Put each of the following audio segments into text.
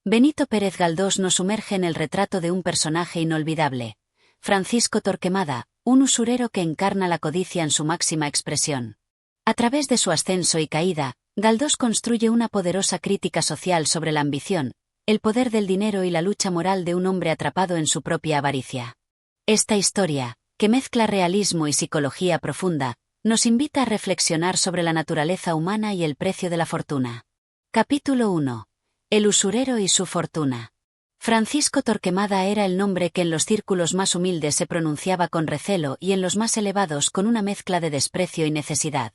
Benito Pérez Galdós nos sumerge en el retrato de un personaje inolvidable, Francisco Torquemada, un usurero que encarna la codicia en su máxima expresión. A través de su ascenso y caída, Galdós construye una poderosa crítica social sobre la ambición, el poder del dinero y la lucha moral de un hombre atrapado en su propia avaricia. Esta historia, que mezcla realismo y psicología profunda, nos invita a reflexionar sobre la naturaleza humana y el precio de la fortuna. Capítulo 1. El usurero y su fortuna. Francisco Torquemada era el nombre que en los círculos más humildes se pronunciaba con recelo y en los más elevados con una mezcla de desprecio y necesidad.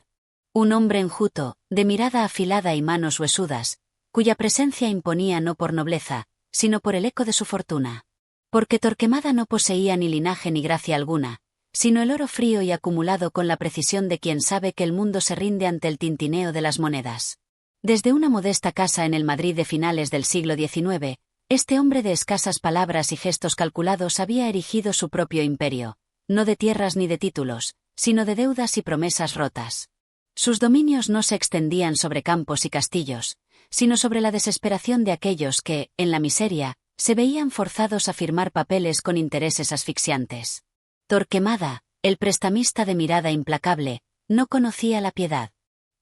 Un hombre enjuto, de mirada afilada y manos huesudas, cuya presencia imponía no por nobleza, sino por el eco de su fortuna. Porque Torquemada no poseía ni linaje ni gracia alguna, sino el oro frío y acumulado con la precisión de quien sabe que el mundo se rinde ante el tintineo de las monedas. Desde una modesta casa en el Madrid de finales del siglo XIX, este hombre de escasas palabras y gestos calculados había erigido su propio imperio, no de tierras ni de títulos, sino de deudas y promesas rotas. Sus dominios no se extendían sobre campos y castillos, sino sobre la desesperación de aquellos que, en la miseria, se veían forzados a firmar papeles con intereses asfixiantes. Torquemada, el prestamista de mirada implacable, no conocía la piedad.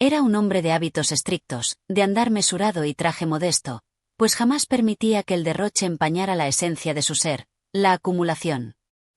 Era un hombre de hábitos estrictos, de andar mesurado y traje modesto, pues jamás permitía que el derroche empañara la esencia de su ser, la acumulación.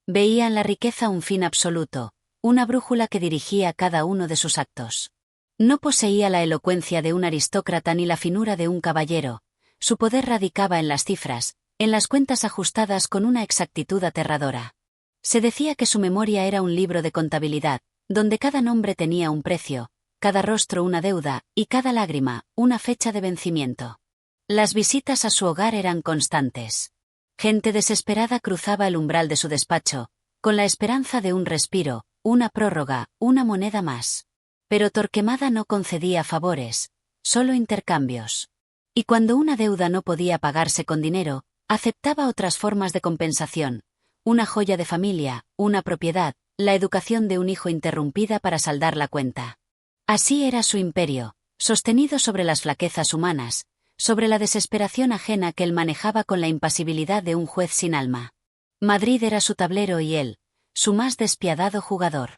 Veía en la riqueza un fin absoluto, una brújula que dirigía cada uno de sus actos. No poseía la elocuencia de un aristócrata ni la finura de un caballero, su poder radicaba en las cifras, en las cuentas ajustadas con una exactitud aterradora. Se decía que su memoria era un libro de contabilidad, donde cada nombre tenía un precio, cada rostro una deuda, y cada lágrima, una fecha de vencimiento. Las visitas a su hogar eran constantes. Gente desesperada cruzaba el umbral de su despacho, con la esperanza de un respiro, una prórroga, una moneda más. Pero Torquemada no concedía favores, solo intercambios. Y cuando una deuda no podía pagarse con dinero, aceptaba otras formas de compensación, una joya de familia, una propiedad, la educación de un hijo interrumpida para saldar la cuenta. Así era su imperio, sostenido sobre las flaquezas humanas, sobre la desesperación ajena que él manejaba con la impasibilidad de un juez sin alma. Madrid era su tablero y él, su más despiadado jugador.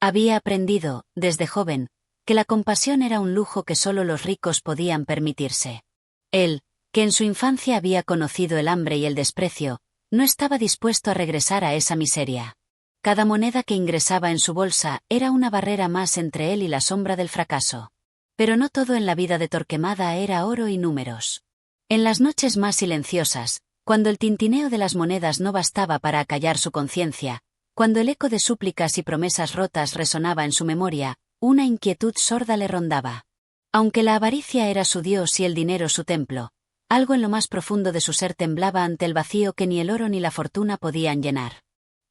Había aprendido, desde joven, que la compasión era un lujo que solo los ricos podían permitirse. Él, que en su infancia había conocido el hambre y el desprecio, no estaba dispuesto a regresar a esa miseria. Cada moneda que ingresaba en su bolsa era una barrera más entre él y la sombra del fracaso. Pero no todo en la vida de Torquemada era oro y números. En las noches más silenciosas, cuando el tintineo de las monedas no bastaba para acallar su conciencia, cuando el eco de súplicas y promesas rotas resonaba en su memoria, una inquietud sorda le rondaba. Aunque la avaricia era su dios y el dinero su templo, algo en lo más profundo de su ser temblaba ante el vacío que ni el oro ni la fortuna podían llenar.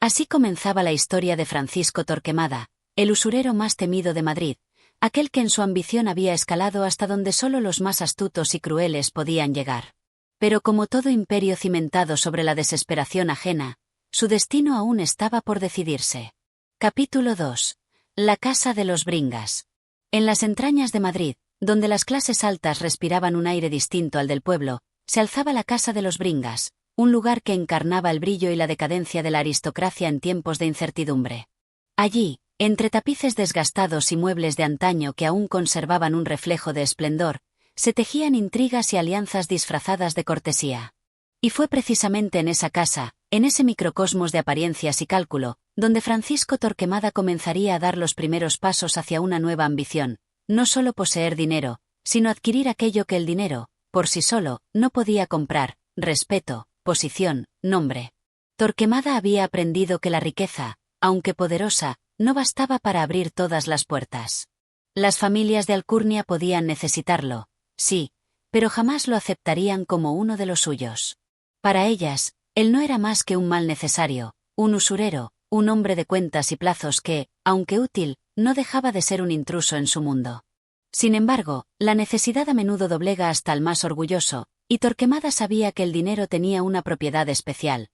Así comenzaba la historia de Francisco Torquemada, el usurero más temido de Madrid, aquel que en su ambición había escalado hasta donde solo los más astutos y crueles podían llegar. Pero como todo imperio cimentado sobre la desesperación ajena, su destino aún estaba por decidirse. Capítulo 2. La Casa de los Bringas. En las entrañas de Madrid, donde las clases altas respiraban un aire distinto al del pueblo, se alzaba la Casa de los Bringas, un lugar que encarnaba el brillo y la decadencia de la aristocracia en tiempos de incertidumbre. Allí, entre tapices desgastados y muebles de antaño que aún conservaban un reflejo de esplendor, se tejían intrigas y alianzas disfrazadas de cortesía. Y fue precisamente en esa casa, en ese microcosmos de apariencias y cálculo, donde Francisco Torquemada comenzaría a dar los primeros pasos hacia una nueva ambición, no solo poseer dinero, sino adquirir aquello que el dinero, por sí solo, no podía comprar: respeto, posición, nombre. Torquemada había aprendido que la riqueza, aunque poderosa, no bastaba para abrir todas las puertas. Las familias de alcurnia podían necesitarlo, sí, pero jamás lo aceptarían como uno de los suyos. Para ellas, él no era más que un mal necesario, un usurero, un hombre de cuentas y plazos que, aunque útil, no dejaba de ser un intruso en su mundo. Sin embargo, la necesidad a menudo doblega hasta al más orgulloso, y Torquemada sabía que el dinero tenía una propiedad especial.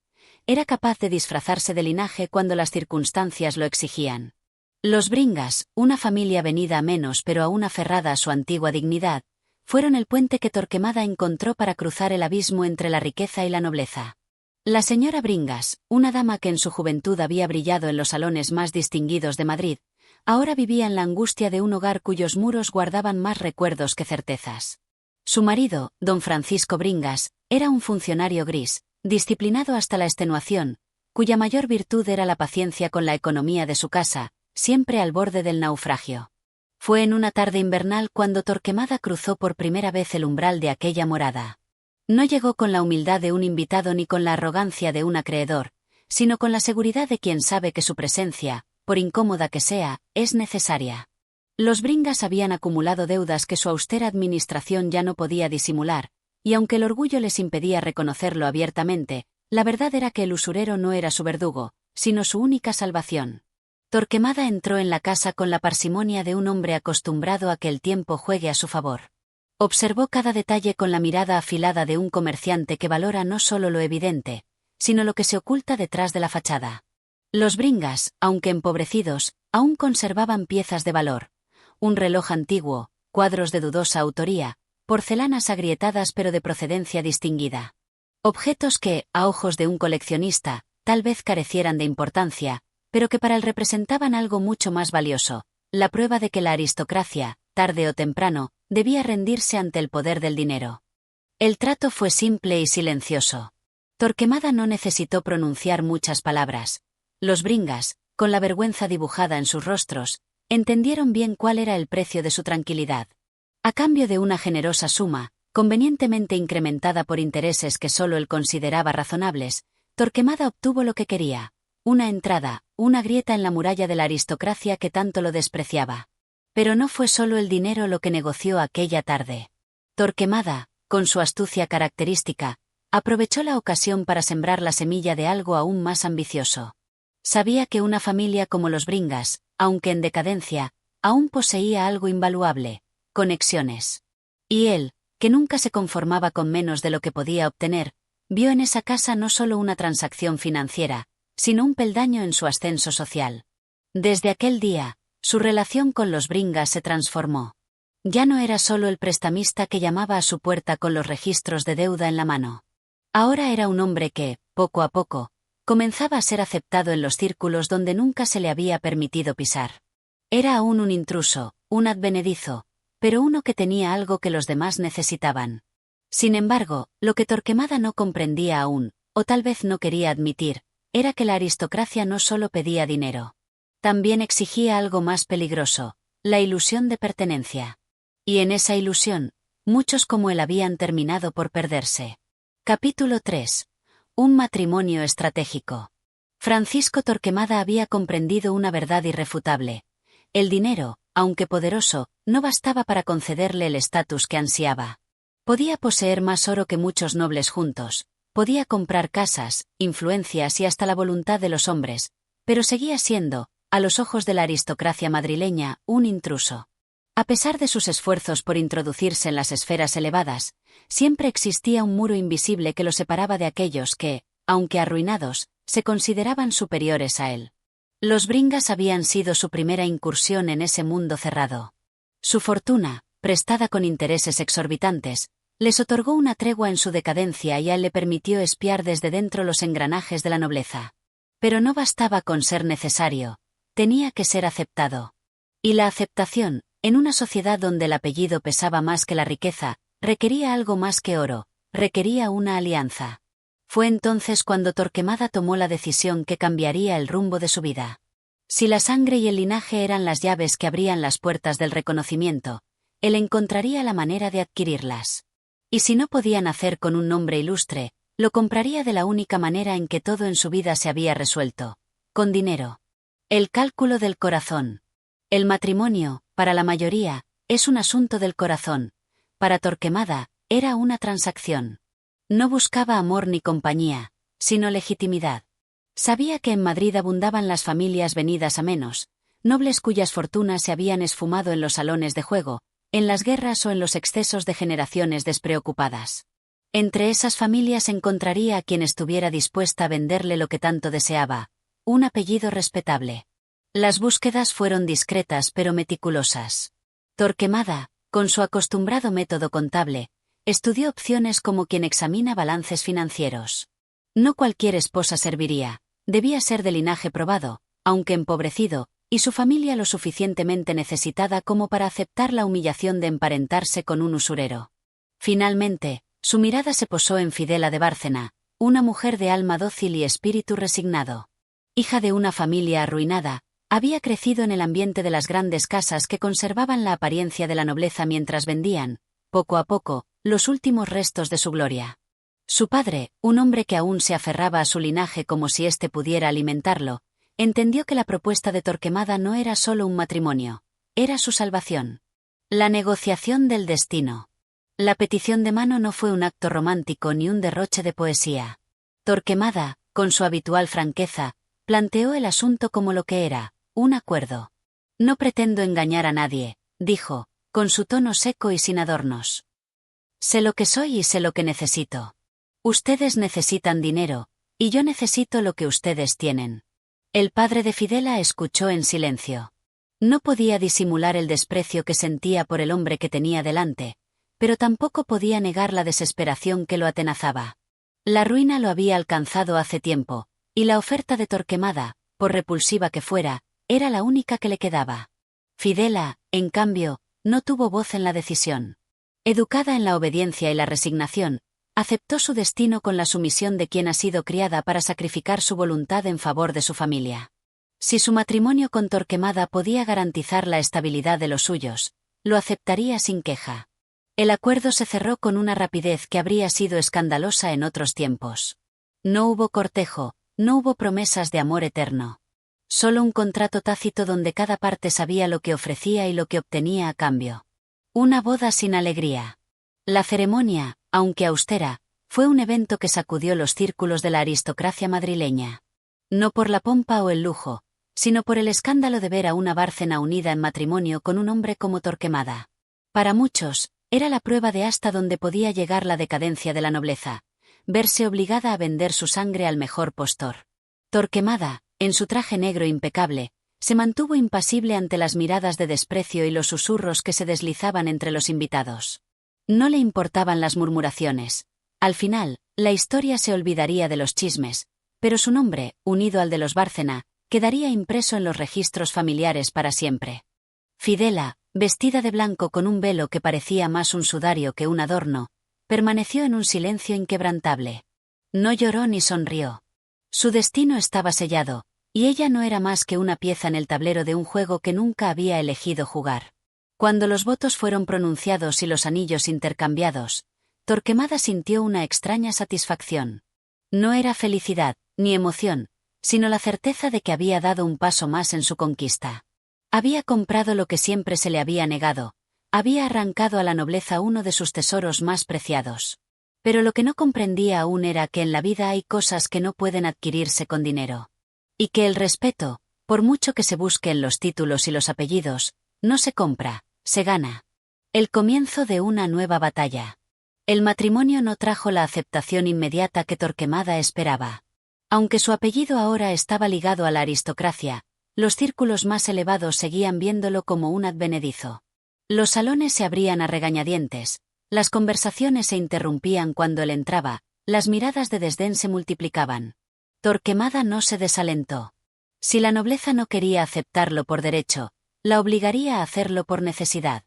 Era capaz de disfrazarse de linaje cuando las circunstancias lo exigían. Los Bringas, una familia venida a menos pero aún aferrada a su antigua dignidad, fueron el puente que Torquemada encontró para cruzar el abismo entre la riqueza y la nobleza. La señora Bringas, una dama que en su juventud había brillado en los salones más distinguidos de Madrid, ahora vivía en la angustia de un hogar cuyos muros guardaban más recuerdos que certezas. Su marido, don Francisco Bringas, era un funcionario gris, disciplinado hasta la extenuación, cuya mayor virtud era la paciencia con la economía de su casa, siempre al borde del naufragio. Fue en una tarde invernal cuando Torquemada cruzó por primera vez el umbral de aquella morada. No llegó con la humildad de un invitado ni con la arrogancia de un acreedor, sino con la seguridad de quien sabe que su presencia, por incómoda que sea, es necesaria. Los Bringas habían acumulado deudas que su austera administración ya no podía disimular, y aunque el orgullo les impedía reconocerlo abiertamente, la verdad era que el usurero no era su verdugo, sino su única salvación. Torquemada entró en la casa con la parsimonia de un hombre acostumbrado a que el tiempo juegue a su favor. Observó cada detalle con la mirada afilada de un comerciante que valora no solo lo evidente, sino lo que se oculta detrás de la fachada. Los Bringas, aunque empobrecidos, aún conservaban piezas de valor. Un reloj antiguo, cuadros de dudosa autoría, porcelanas agrietadas pero de procedencia distinguida. Objetos que, a ojos de un coleccionista, tal vez carecieran de importancia, pero que para él representaban algo mucho más valioso, la prueba de que la aristocracia, tarde o temprano, debía rendirse ante el poder del dinero. El trato fue simple y silencioso. Torquemada no necesitó pronunciar muchas palabras. Los Bringas, con la vergüenza dibujada en sus rostros, entendieron bien cuál era el precio de su tranquilidad. A cambio de una generosa suma, convenientemente incrementada por intereses que solo él consideraba razonables, Torquemada obtuvo lo que quería: una entrada, una grieta en la muralla de la aristocracia que tanto lo despreciaba. Pero no fue solo el dinero lo que negoció aquella tarde. Torquemada, con su astucia característica, aprovechó la ocasión para sembrar la semilla de algo aún más ambicioso. Sabía que una familia como los Bringas, aunque en decadencia, aún poseía algo invaluable: conexiones. Y él, que nunca se conformaba con menos de lo que podía obtener, vio en esa casa no solo una transacción financiera, sino un peldaño en su ascenso social. Desde aquel día, su relación con los Bringas se transformó. Ya no era solo el prestamista que llamaba a su puerta con los registros de deuda en la mano. Ahora era un hombre que, poco a poco, comenzaba a ser aceptado en los círculos donde nunca se le había permitido pisar. Era aún un intruso, un advenedizo, pero uno que tenía algo que los demás necesitaban. Sin embargo, lo que Torquemada no comprendía aún, o tal vez no quería admitir, era que la aristocracia no solo pedía dinero. También exigía algo más peligroso: la ilusión de pertenencia. Y en esa ilusión, muchos como él habían terminado por perderse. Capítulo 3. Un matrimonio estratégico. Francisco Torquemada había comprendido una verdad irrefutable: el dinero, aunque poderoso, no bastaba para concederle el estatus que ansiaba. Podía poseer más oro que muchos nobles juntos, podía comprar casas, influencias y hasta la voluntad de los hombres, pero seguía siendo, a los ojos de la aristocracia madrileña, un intruso. A pesar de sus esfuerzos por introducirse en las esferas elevadas, siempre existía un muro invisible que lo separaba de aquellos que, aunque arruinados, se consideraban superiores a él. Los Bringas habían sido su primera incursión en ese mundo cerrado. Su fortuna, prestada con intereses exorbitantes, les otorgó una tregua en su decadencia y a él le permitió espiar desde dentro los engranajes de la nobleza. Pero no bastaba con ser necesario, tenía que ser aceptado. Y la aceptación, en una sociedad donde el apellido pesaba más que la riqueza, requería algo más que oro, requería una alianza. Fue entonces cuando Torquemada tomó la decisión que cambiaría el rumbo de su vida. Si la sangre y el linaje eran las llaves que abrían las puertas del reconocimiento, él encontraría la manera de adquirirlas. Y si no podía nacer con un nombre ilustre, lo compraría de la única manera en que todo en su vida se había resuelto: con dinero. El cálculo del corazón. El matrimonio, para la mayoría, es un asunto del corazón. Para Torquemada, era una transacción. No buscaba amor ni compañía, sino legitimidad. Sabía que en Madrid abundaban las familias venidas a menos, nobles cuyas fortunas se habían esfumado en los salones de juego, en las guerras o en los excesos de generaciones despreocupadas. Entre esas familias encontraría a quien estuviera dispuesta a venderle lo que tanto deseaba: un apellido respetable. Las búsquedas fueron discretas pero meticulosas. Torquemada, con su acostumbrado método contable, estudió opciones como quien examina balances financieros. No cualquier esposa serviría, debía ser de linaje probado, aunque empobrecido, y su familia lo suficientemente necesitada como para aceptar la humillación de emparentarse con un usurero. Finalmente, su mirada se posó en Fidela de Bárcena, una mujer de alma dócil y espíritu resignado. Hija de una familia arruinada, había crecido en el ambiente de las grandes casas que conservaban la apariencia de la nobleza mientras vendían, poco a poco, los últimos restos de su gloria. Su padre, un hombre que aún se aferraba a su linaje como si éste pudiera alimentarlo, entendió que la propuesta de Torquemada no era solo un matrimonio, era su salvación. La negociación del destino. La petición de mano no fue un acto romántico ni un derroche de poesía. Torquemada, con su habitual franqueza, planteó el asunto como lo que era, un acuerdo. No pretendo engañar a nadie, dijo, con su tono seco y sin adornos. Sé lo que soy y sé lo que necesito. Ustedes necesitan dinero, y yo necesito lo que ustedes tienen. El padre de Fidela escuchó en silencio. No podía disimular el desprecio que sentía por el hombre que tenía delante, pero tampoco podía negar la desesperación que lo atenazaba. La ruina lo había alcanzado hace tiempo, y la oferta de Torquemada, por repulsiva que fuera, era la única que le quedaba. Fidela, en cambio, no tuvo voz en la decisión. Educada en la obediencia y la resignación, aceptó su destino con la sumisión de quien ha sido criada para sacrificar su voluntad en favor de su familia. Si su matrimonio con Torquemada podía garantizar la estabilidad de los suyos, lo aceptaría sin queja. El acuerdo se cerró con una rapidez que habría sido escandalosa en otros tiempos. No hubo cortejo, no hubo promesas de amor eterno. Solo un contrato tácito donde cada parte sabía lo que ofrecía y lo que obtenía a cambio. Una boda sin alegría. La ceremonia, aunque austera, fue un evento que sacudió los círculos de la aristocracia madrileña. No por la pompa o el lujo, sino por el escándalo de ver a una Bárcena unida en matrimonio con un hombre como Torquemada. Para muchos, era la prueba de hasta dónde podía llegar la decadencia de la nobleza, verse obligada a vender su sangre al mejor postor. Torquemada, en su traje negro impecable, se mantuvo impasible ante las miradas de desprecio y los susurros que se deslizaban entre los invitados. No le importaban las murmuraciones. Al final, la historia se olvidaría de los chismes, pero su nombre, unido al de los Bárcena, quedaría impreso en los registros familiares para siempre. Fidela, vestida de blanco con un velo que parecía más un sudario que un adorno, permaneció en un silencio inquebrantable. No lloró ni sonrió. Su destino estaba sellado, y ella no era más que una pieza en el tablero de un juego que nunca había elegido jugar. Cuando los votos fueron pronunciados y los anillos intercambiados, Torquemada sintió una extraña satisfacción. No era felicidad, ni emoción, sino la certeza de que había dado un paso más en su conquista. Había comprado lo que siempre se le había negado, había arrancado a la nobleza uno de sus tesoros más preciados. Pero lo que no comprendía aún era que en la vida hay cosas que no pueden adquirirse con dinero. Y que el respeto, por mucho que se busque en los títulos y los apellidos, no se compra, se gana. El comienzo de una nueva batalla. El matrimonio no trajo la aceptación inmediata que Torquemada esperaba. Aunque su apellido ahora estaba ligado a la aristocracia, los círculos más elevados seguían viéndolo como un advenedizo. Los salones se abrían a regañadientes, las conversaciones se interrumpían cuando él entraba, las miradas de desdén se multiplicaban. Torquemada no se desalentó. Si la nobleza no quería aceptarlo por derecho, la obligaría a hacerlo por necesidad.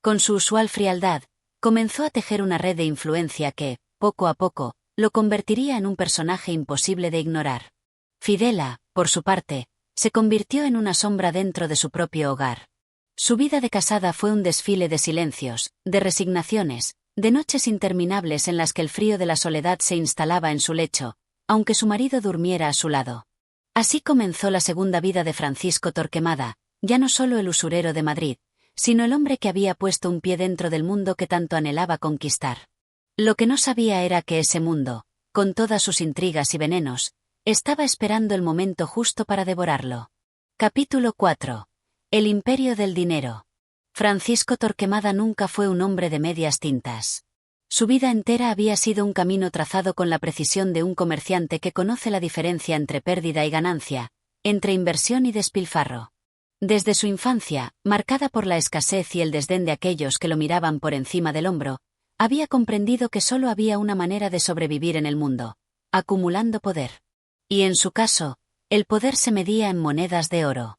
Con su usual frialdad, comenzó a tejer una red de influencia que, poco a poco, lo convertiría en un personaje imposible de ignorar. Fidela, por su parte, se convirtió en una sombra dentro de su propio hogar. Su vida de casada fue un desfile de silencios, de resignaciones, de noches interminables en las que el frío de la soledad se instalaba en su lecho, aunque su marido durmiera a su lado. Así comenzó la segunda vida de Francisco Torquemada, ya no solo el usurero de Madrid, sino el hombre que había puesto un pie dentro del mundo que tanto anhelaba conquistar. Lo que no sabía era que ese mundo, con todas sus intrigas y venenos, estaba esperando el momento justo para devorarlo. Capítulo 4. El imperio del dinero. Francisco Torquemada nunca fue un hombre de medias tintas. Su vida entera había sido un camino trazado con la precisión de un comerciante que conoce la diferencia entre pérdida y ganancia, entre inversión y despilfarro. Desde su infancia, marcada por la escasez y el desdén de aquellos que lo miraban por encima del hombro, había comprendido que solo había una manera de sobrevivir en el mundo: acumulando poder. Y en su caso, el poder se medía en monedas de oro.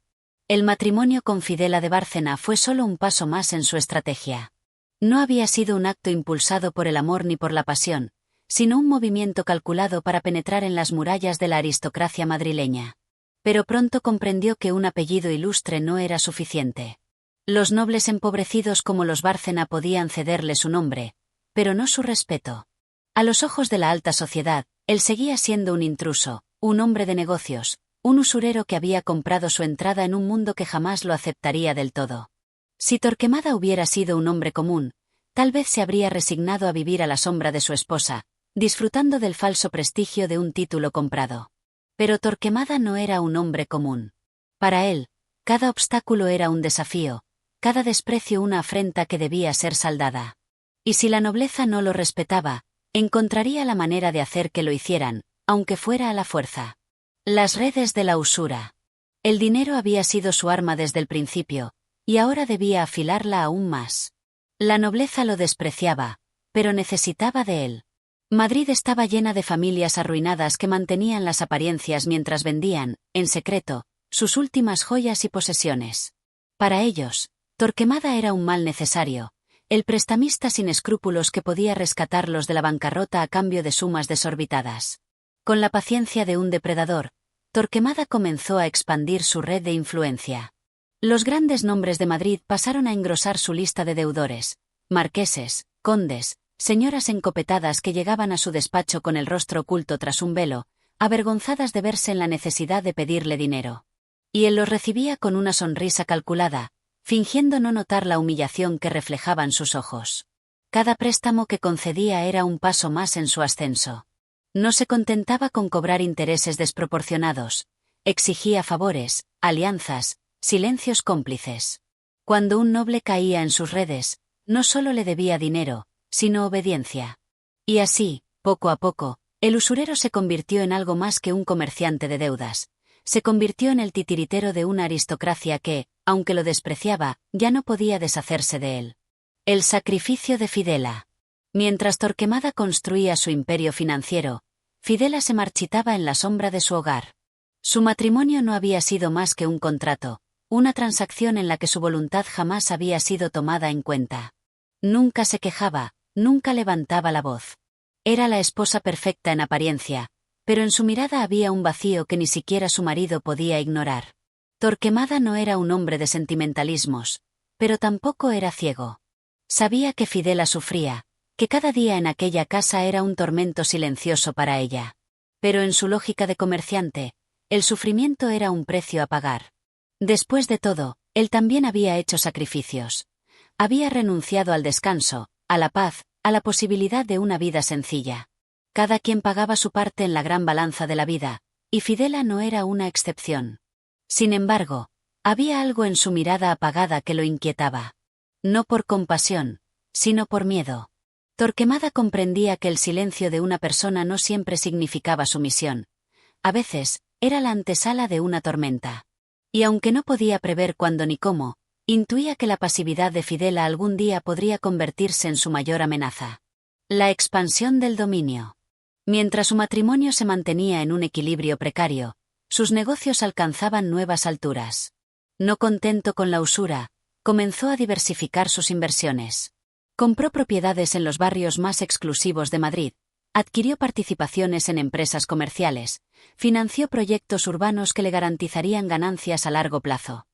El matrimonio con Fidela de Bárcena fue solo un paso más en su estrategia. No había sido un acto impulsado por el amor ni por la pasión, sino un movimiento calculado para penetrar en las murallas de la aristocracia madrileña. Pero pronto comprendió que un apellido ilustre no era suficiente. Los nobles empobrecidos como los Bárcena podían cederle su nombre, pero no su respeto. A los ojos de la alta sociedad, él seguía siendo un intruso, un hombre de negocios, un usurero que había comprado su entrada en un mundo que jamás lo aceptaría del todo. Si Torquemada hubiera sido un hombre común, tal vez se habría resignado a vivir a la sombra de su esposa, disfrutando del falso prestigio de un título comprado. Pero Torquemada no era un hombre común. Para él, cada obstáculo era un desafío, cada desprecio una afrenta que debía ser saldada. Y si la nobleza no lo respetaba, encontraría la manera de hacer que lo hicieran, aunque fuera a la fuerza. Las redes de la usura. El dinero había sido su arma desde el principio, y ahora debía afilarla aún más. La nobleza lo despreciaba, pero necesitaba de él. Madrid estaba llena de familias arruinadas que mantenían las apariencias mientras vendían, en secreto, sus últimas joyas y posesiones. Para ellos, Torquemada era un mal necesario, el prestamista sin escrúpulos que podía rescatarlos de la bancarrota a cambio de sumas desorbitadas. Con la paciencia de un depredador, Torquemada comenzó a expandir su red de influencia. Los grandes nombres de Madrid pasaron a engrosar su lista de deudores: marqueses, condes, señoras encopetadas que llegaban a su despacho con el rostro oculto tras un velo, avergonzadas de verse en la necesidad de pedirle dinero. Y él los recibía con una sonrisa calculada, fingiendo no notar la humillación que reflejaban sus ojos. Cada préstamo que concedía era un paso más en su ascenso. No se contentaba con cobrar intereses desproporcionados, exigía favores, alianzas, silencios cómplices. Cuando un noble caía en sus redes, no solo le debía dinero, sino obediencia. Y así, poco a poco, el usurero se convirtió en algo más que un comerciante de deudas. Se convirtió en el titiritero de una aristocracia que, aunque lo despreciaba, ya no podía deshacerse de él. El sacrificio de Fidela. Mientras Torquemada construía su imperio financiero, Fidela se marchitaba en la sombra de su hogar. Su matrimonio no había sido más que un contrato, una transacción en la que su voluntad jamás había sido tomada en cuenta. Nunca se quejaba, nunca levantaba la voz. Era la esposa perfecta en apariencia, pero en su mirada había un vacío que ni siquiera su marido podía ignorar. Torquemada no era un hombre de sentimentalismos, pero tampoco era ciego. Sabía que Fidela sufría, que cada día en aquella casa era un tormento silencioso para ella. Pero en su lógica de comerciante, el sufrimiento era un precio a pagar. Después de todo, él también había hecho sacrificios. Había renunciado al descanso, a la paz, a la posibilidad de una vida sencilla. Cada quien pagaba su parte en la gran balanza de la vida, y Fidela no era una excepción. Sin embargo, había algo en su mirada apagada que lo inquietaba. No por compasión, sino por miedo. Torquemada comprendía que el silencio de una persona no siempre significaba sumisión. A veces, era la antesala de una tormenta. Y aunque no podía prever cuándo ni cómo, intuía que la pasividad de Fidela algún día podría convertirse en su mayor amenaza. La expansión del dominio. Mientras su matrimonio se mantenía en un equilibrio precario, sus negocios alcanzaban nuevas alturas. No contento con la usura, comenzó a diversificar sus inversiones. Compró propiedades en los barrios más exclusivos de Madrid, adquirió participaciones en empresas comerciales, financió proyectos urbanos que le garantizarían ganancias a largo plazo.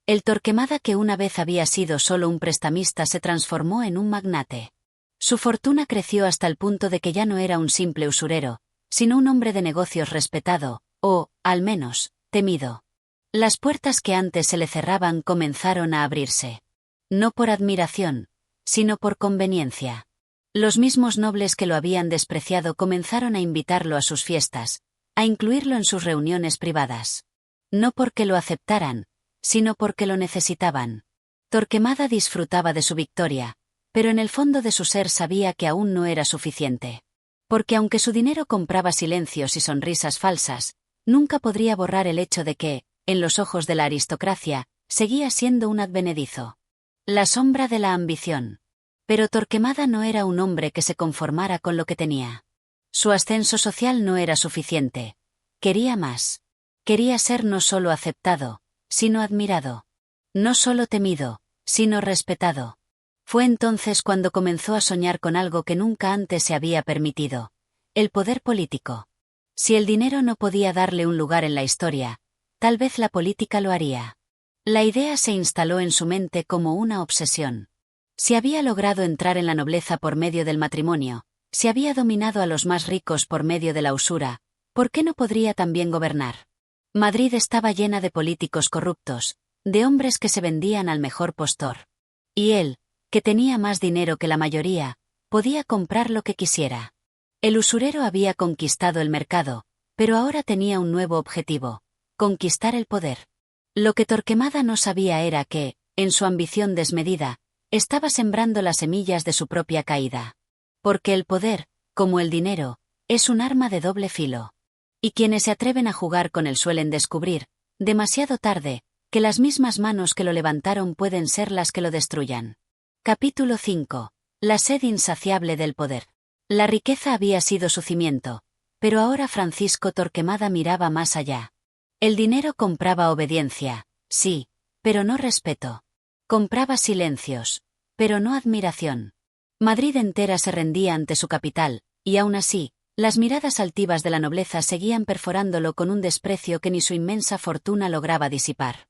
El Torquemada que una vez había sido solo un prestamista se transformó en un magnate. Su fortuna creció hasta el punto de que ya no era un simple usurero, sino un hombre de negocios respetado, o, al menos, temido. Las puertas que antes se le cerraban comenzaron a abrirse. No por admiración, sino por conveniencia. Los mismos nobles que lo habían despreciado comenzaron a invitarlo a sus fiestas, a incluirlo en sus reuniones privadas. No porque lo aceptaran, sino porque lo necesitaban. Torquemada disfrutaba de su victoria, pero en el fondo de su ser sabía que aún no era suficiente. Porque aunque su dinero compraba silencios y sonrisas falsas, nunca podría borrar el hecho de que, en los ojos de la aristocracia, seguía siendo un advenedizo. La sombra de la ambición. Pero Torquemada no era un hombre que se conformara con lo que tenía. Su ascenso social no era suficiente. Quería más. Quería ser no solo aceptado, sino admirado. No solo temido, sino respetado. Fue entonces cuando comenzó a soñar con algo que nunca antes se había permitido: el poder político. Si el dinero no podía darle un lugar en la historia, tal vez la política lo haría. La idea se instaló en su mente como una obsesión. Si había logrado entrar en la nobleza por medio del matrimonio, si había dominado a los más ricos por medio de la usura, ¿por qué no podría también gobernar? Madrid estaba llena de políticos corruptos, de hombres que se vendían al mejor postor. Y él, que tenía más dinero que la mayoría, podía comprar lo que quisiera. El usurero había conquistado el mercado, pero ahora tenía un nuevo objetivo: conquistar el poder. Lo que Torquemada no sabía era que, en su ambición desmedida, estaba sembrando las semillas de su propia caída. Porque el poder, como el dinero, es un arma de doble filo. Y quienes se atreven a jugar con él suelen descubrir, demasiado tarde, que las mismas manos que lo levantaron pueden ser las que lo destruyan. Capítulo 5. La sed insaciable del poder. La riqueza había sido su cimiento, pero ahora Francisco Torquemada miraba más allá. El dinero compraba obediencia, sí, pero no respeto. Compraba silencios, pero no admiración. Madrid entera se rendía ante su capital, y aún así, las miradas altivas de la nobleza seguían perforándolo con un desprecio que ni su inmensa fortuna lograba disipar.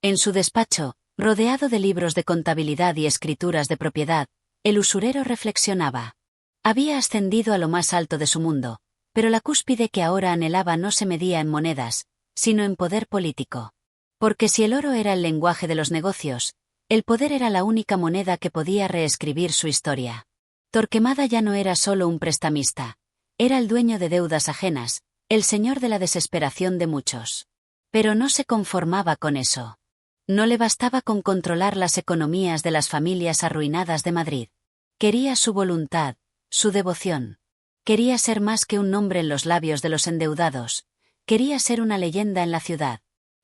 En su despacho, rodeado de libros de contabilidad y escrituras de propiedad, el usurero reflexionaba. Había ascendido a lo más alto de su mundo, pero la cúspide que ahora anhelaba no se medía en monedas, sino en poder político. Porque si el oro era el lenguaje de los negocios, el poder era la única moneda que podía reescribir su historia. Torquemada ya no era solo un prestamista, era el dueño de deudas ajenas, el señor de la desesperación de muchos. Pero no se conformaba con eso. No le bastaba con controlar las economías de las familias arruinadas de Madrid. Quería su voluntad, su devoción. Quería ser más que un nombre en los labios de los endeudados. Quería ser una leyenda en la ciudad.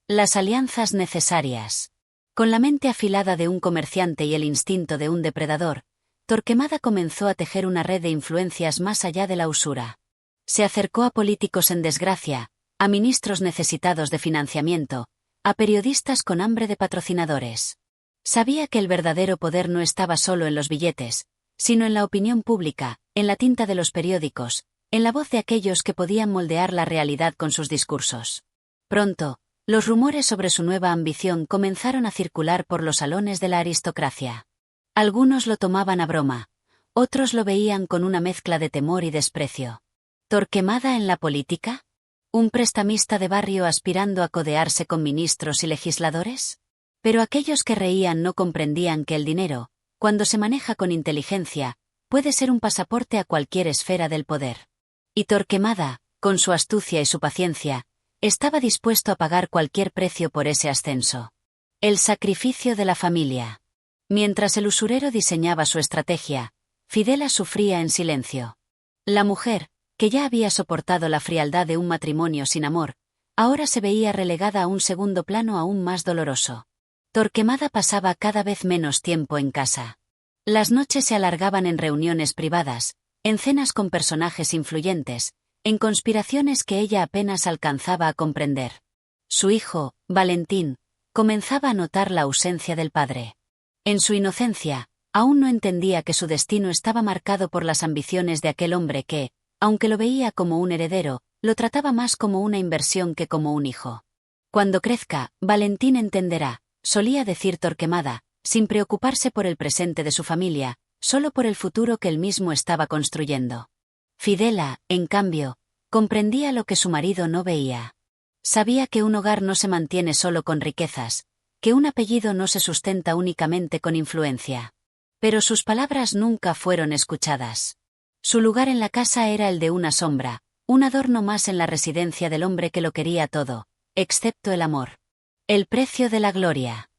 Las alianzas necesarias. Con la mente afilada de un comerciante y el instinto de un depredador, Torquemada comenzó a tejer una red de influencias más allá de la usura. Se acercó a políticos en desgracia, a ministros necesitados de financiamiento, a periodistas con hambre de patrocinadores. Sabía que el verdadero poder no estaba solo en los billetes, sino en la opinión pública, en la tinta de los periódicos, en la voz de aquellos que podían moldear la realidad con sus discursos. Pronto, los rumores sobre su nueva ambición comenzaron a circular por los salones de la aristocracia. Algunos lo tomaban a broma, otros lo veían con una mezcla de temor y desprecio. ¿Torquemada en la política? ¿Un prestamista de barrio aspirando a codearse con ministros y legisladores? Pero aquellos que reían no comprendían que el dinero, cuando se maneja con inteligencia, puede ser un pasaporte a cualquier esfera del poder. Y Torquemada, con su astucia y su paciencia, estaba dispuesto a pagar cualquier precio por ese ascenso. El sacrificio de la familia. Mientras el usurero diseñaba su estrategia, Fidela sufría en silencio. La mujer, que ya había soportado la frialdad de un matrimonio sin amor, ahora se veía relegada a un segundo plano aún más doloroso. Torquemada pasaba cada vez menos tiempo en casa. Las noches se alargaban en reuniones privadas, en cenas con personajes influyentes, en conspiraciones que ella apenas alcanzaba a comprender. Su hijo, Valentín, comenzaba a notar la ausencia del padre. En su inocencia, aún no entendía que su destino estaba marcado por las ambiciones de aquel hombre que, aunque lo veía como un heredero, lo trataba más como una inversión que como un hijo. Cuando crezca, Valentín entenderá, solía decir Torquemada, sin preocuparse por el presente de su familia, solo por el futuro que él mismo estaba construyendo. Fidela, en cambio, comprendía lo que su marido no veía. Sabía que un hogar no se mantiene solo con riquezas, que un apellido no se sustenta únicamente con influencia. Pero sus palabras nunca fueron escuchadas. Su lugar en la casa era el de una sombra, un adorno más en la residencia del hombre que lo quería todo, excepto el amor. El precio de la gloria.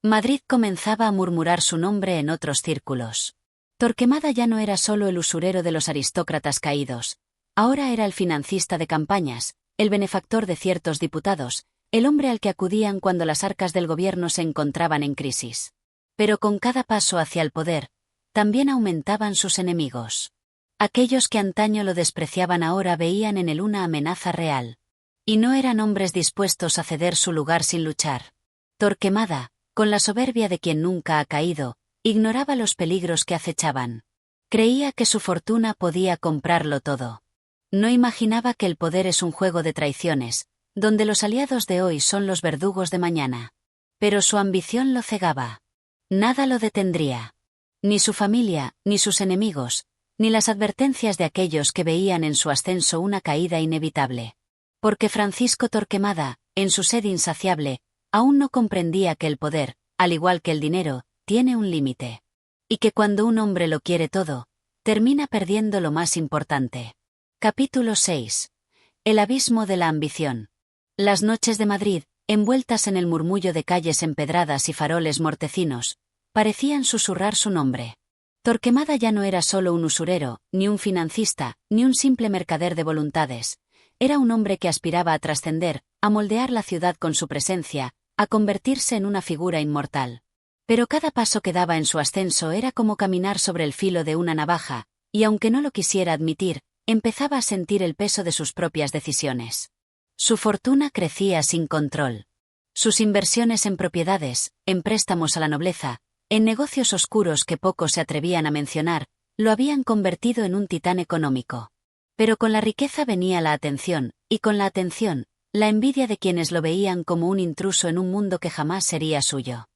Madrid comenzaba a murmurar su nombre en otros círculos. Torquemada ya no era solo el usurero de los aristócratas caídos, ahora era el financista de campañas, el benefactor de ciertos diputados, el hombre al que acudían cuando las arcas del gobierno se encontraban en crisis. Pero con cada paso hacia el poder, también aumentaban sus enemigos. Aquellos que antaño lo despreciaban ahora veían en él una amenaza real. Y no eran hombres dispuestos a ceder su lugar sin luchar. Torquemada, con la soberbia de quien nunca ha caído, ignoraba los peligros que acechaban. Creía que su fortuna podía comprarlo todo. No imaginaba que el poder es un juego de traiciones, donde los aliados de hoy son los verdugos de mañana. Pero su ambición lo cegaba. Nada lo detendría. Ni su familia, ni sus enemigos, ni las advertencias de aquellos que veían en su ascenso una caída inevitable. Porque Francisco Torquemada, en su sed insaciable, aún no comprendía que el poder, al igual que el dinero, tiene un límite. Y que cuando un hombre lo quiere todo, termina perdiendo lo más importante. Capítulo 6. El abismo de la ambición. Las noches de Madrid, envueltas en el murmullo de calles empedradas y faroles mortecinos, parecían susurrar su nombre. Torquemada ya no era solo un usurero, ni un financista, ni un simple mercader de voluntades. Era un hombre que aspiraba a trascender, a moldear la ciudad con su presencia, a convertirse en una figura inmortal. Pero cada paso que daba en su ascenso era como caminar sobre el filo de una navaja, y aunque no lo quisiera admitir, empezaba a sentir el peso de sus propias decisiones. Su fortuna crecía sin control. Sus inversiones en propiedades, en préstamos a la nobleza, en negocios oscuros que pocos se atrevían a mencionar, lo habían convertido en un titán económico. Pero con la riqueza venía la atención, y con la atención, la envidia de quienes lo veían como un intruso en un mundo que jamás sería suyo.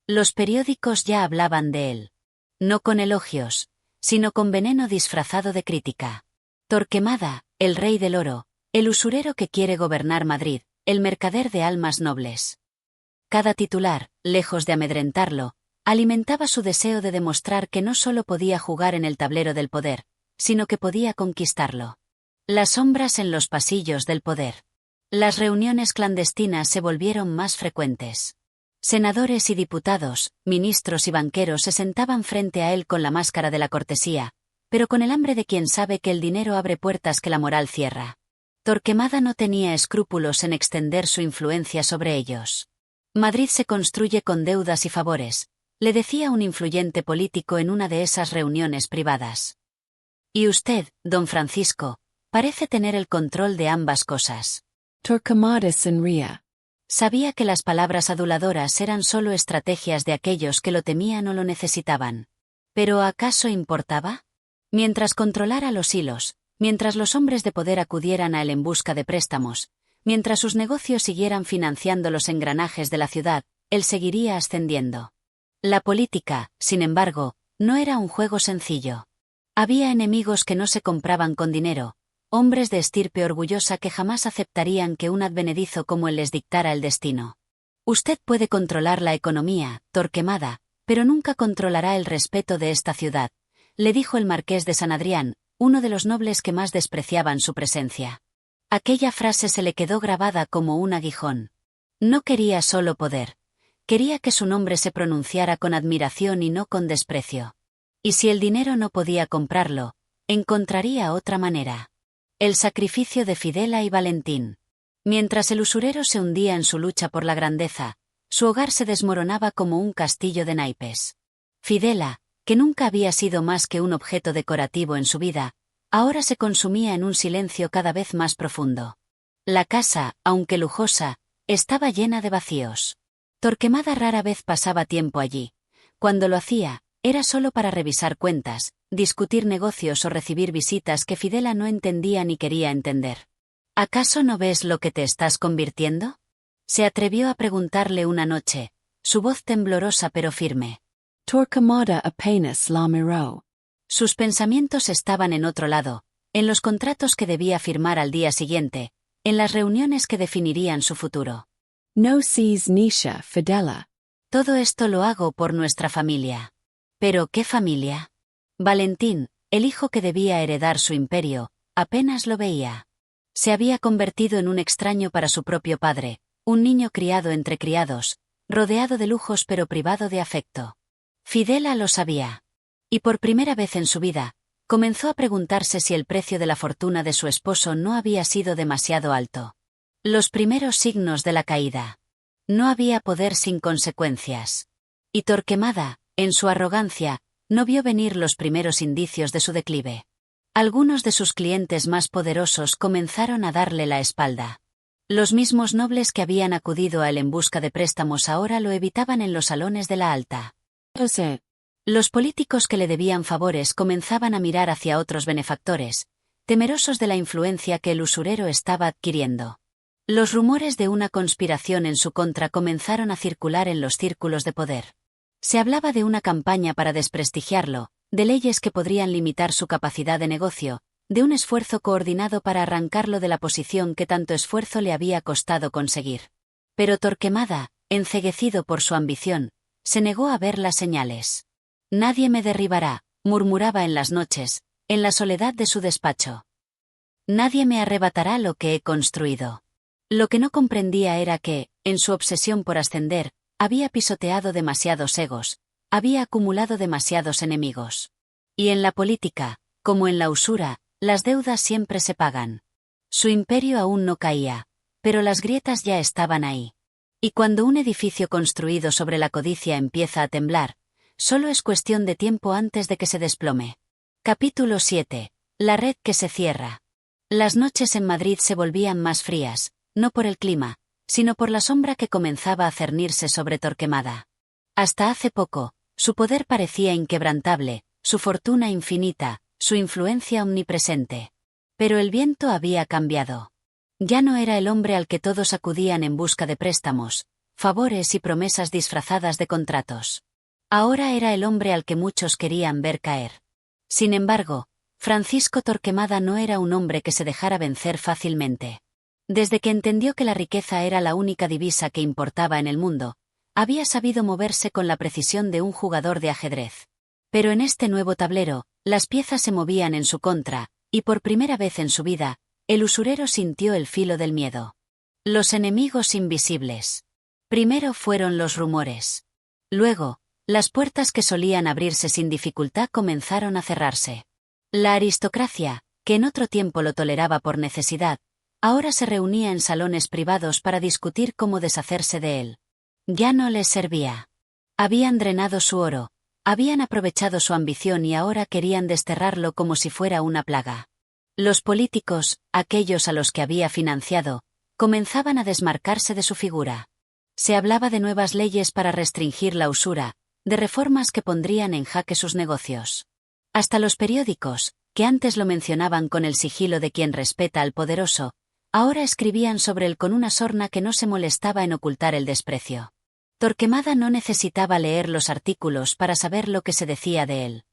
Los periódicos ya hablaban de él. No con elogios, sino con veneno disfrazado de crítica. Torquemada, el rey del oro, el usurero que quiere gobernar Madrid, el mercader de almas nobles. Cada titular, lejos de amedrentarlo, alimentaba su deseo de demostrar que no solo podía jugar en el tablero del poder, sino que podía conquistarlo. Las sombras en los pasillos del poder. Las reuniones clandestinas se volvieron más frecuentes. Senadores y diputados, ministros y banqueros se sentaban frente a él con la máscara de la cortesía, pero con el hambre de quien sabe que el dinero abre puertas que la moral cierra. Torquemada no tenía escrúpulos en extender su influencia sobre ellos. Madrid se construye con deudas y favores, le decía un influyente político en una de esas reuniones privadas. Y usted, don Francisco, parece tener el control de ambas cosas. Torquemada sonría. Sabía que las palabras aduladoras eran solo estrategias de aquellos que lo temían o lo necesitaban. ¿Pero acaso importaba? Mientras controlara los hilos, mientras los hombres de poder acudieran a él en busca de préstamos, mientras sus negocios siguieran financiando los engranajes de la ciudad, él seguiría ascendiendo. La política, sin embargo, no era un juego sencillo. Había enemigos que no se compraban con dinero, hombres de estirpe orgullosa que jamás aceptarían que un advenedizo como él les dictara el destino. Usted puede controlar la economía, Torquemada, pero nunca controlará el respeto de esta ciudad, le dijo el marqués de San Adrián, uno de los nobles que más despreciaban su presencia. Aquella frase se le quedó grabada como un aguijón. No quería solo poder. Quería que su nombre se pronunciara con admiración y no con desprecio. Y si el dinero no podía comprarlo, encontraría otra manera. El sacrificio de Fidela y Valentín. Mientras el usurero se hundía en su lucha por la grandeza, su hogar se desmoronaba como un castillo de naipes. Fidela, que nunca había sido más que un objeto decorativo en su vida, ahora se consumía en un silencio cada vez más profundo. La casa, aunque lujosa, estaba llena de vacíos. Torquemada rara vez pasaba tiempo allí. Cuando lo hacía, era solo para revisar cuentas, discutir negocios o recibir visitas que Fidela no entendía ni quería entender. ¿Acaso no ves lo que te estás convirtiendo? Se atrevió a preguntarle una noche, su voz temblorosa pero firme. Torquemada apenas la miró. Sus pensamientos estaban en otro lado, en los contratos que debía firmar al día siguiente, en las reuniones que definirían su futuro. No sees Nisha, Fidela. Todo esto lo hago por nuestra familia. ¿Pero qué familia? Valentín, el hijo que debía heredar su imperio, apenas lo veía. Se había convertido en un extraño para su propio padre, un niño criado entre criados, rodeado de lujos pero privado de afecto. Fidela lo sabía. Y por primera vez en su vida, comenzó a preguntarse si el precio de la fortuna de su esposo no había sido demasiado alto. Los primeros signos de la caída. No había poder sin consecuencias. Y Torquemada, en su arrogancia, no vio venir los primeros indicios de su declive. Algunos de sus clientes más poderosos comenzaron a darle la espalda. Los mismos nobles que habían acudido a él en busca de préstamos ahora lo evitaban en los salones de la alta. Los políticos que le debían favores comenzaban a mirar hacia otros benefactores, temerosos de la influencia que el usurero estaba adquiriendo. Los rumores de una conspiración en su contra comenzaron a circular en los círculos de poder. Se hablaba de una campaña para desprestigiarlo, de leyes que podrían limitar su capacidad de negocio, de un esfuerzo coordinado para arrancarlo de la posición que tanto esfuerzo le había costado conseguir. Pero Torquemada, enceguecido por su ambición, se negó a ver las señales. «Nadie me derribará», murmuraba en las noches, en la soledad de su despacho. «Nadie me arrebatará lo que he construido». Lo que no comprendía era que, en su obsesión por ascender, había pisoteado demasiados egos, había acumulado demasiados enemigos. Y en la política, como en la usura, las deudas siempre se pagan. Su imperio aún no caía, pero las grietas ya estaban ahí. Y cuando un edificio construido sobre la codicia empieza a temblar, solo es cuestión de tiempo antes de que se desplome. Capítulo 7. La red que se cierra. Las noches en Madrid se volvían más frías, no por el clima, sino por la sombra que comenzaba a cernirse sobre Torquemada. Hasta hace poco, su poder parecía inquebrantable, su fortuna infinita, su influencia omnipresente. Pero el viento había cambiado. Ya no era el hombre al que todos acudían en busca de préstamos, favores y promesas disfrazadas de contratos. Ahora era el hombre al que muchos querían ver caer. Sin embargo, Francisco Torquemada no era un hombre que se dejara vencer fácilmente. Desde que entendió que la riqueza era la única divisa que importaba en el mundo, había sabido moverse con la precisión de un jugador de ajedrez. Pero en este nuevo tablero, las piezas se movían en su contra, y por primera vez en su vida, el usurero sintió el filo del miedo. Los enemigos invisibles. Primero fueron los rumores. Luego, las puertas que solían abrirse sin dificultad comenzaron a cerrarse. La aristocracia, que en otro tiempo lo toleraba por necesidad, ahora se reunía en salones privados para discutir cómo deshacerse de él. Ya no les servía. Habían drenado su oro, habían aprovechado su ambición y ahora querían desterrarlo como si fuera una plaga. Los políticos, aquellos a los que había financiado, comenzaban a desmarcarse de su figura. Se hablaba de nuevas leyes para restringir la usura, de reformas que pondrían en jaque sus negocios. Hasta los periódicos, que antes lo mencionaban con el sigilo de quien respeta al poderoso, ahora escribían sobre él con una sorna que no se molestaba en ocultar el desprecio. Torquemada no necesitaba leer los artículos para saber lo que se decía de él.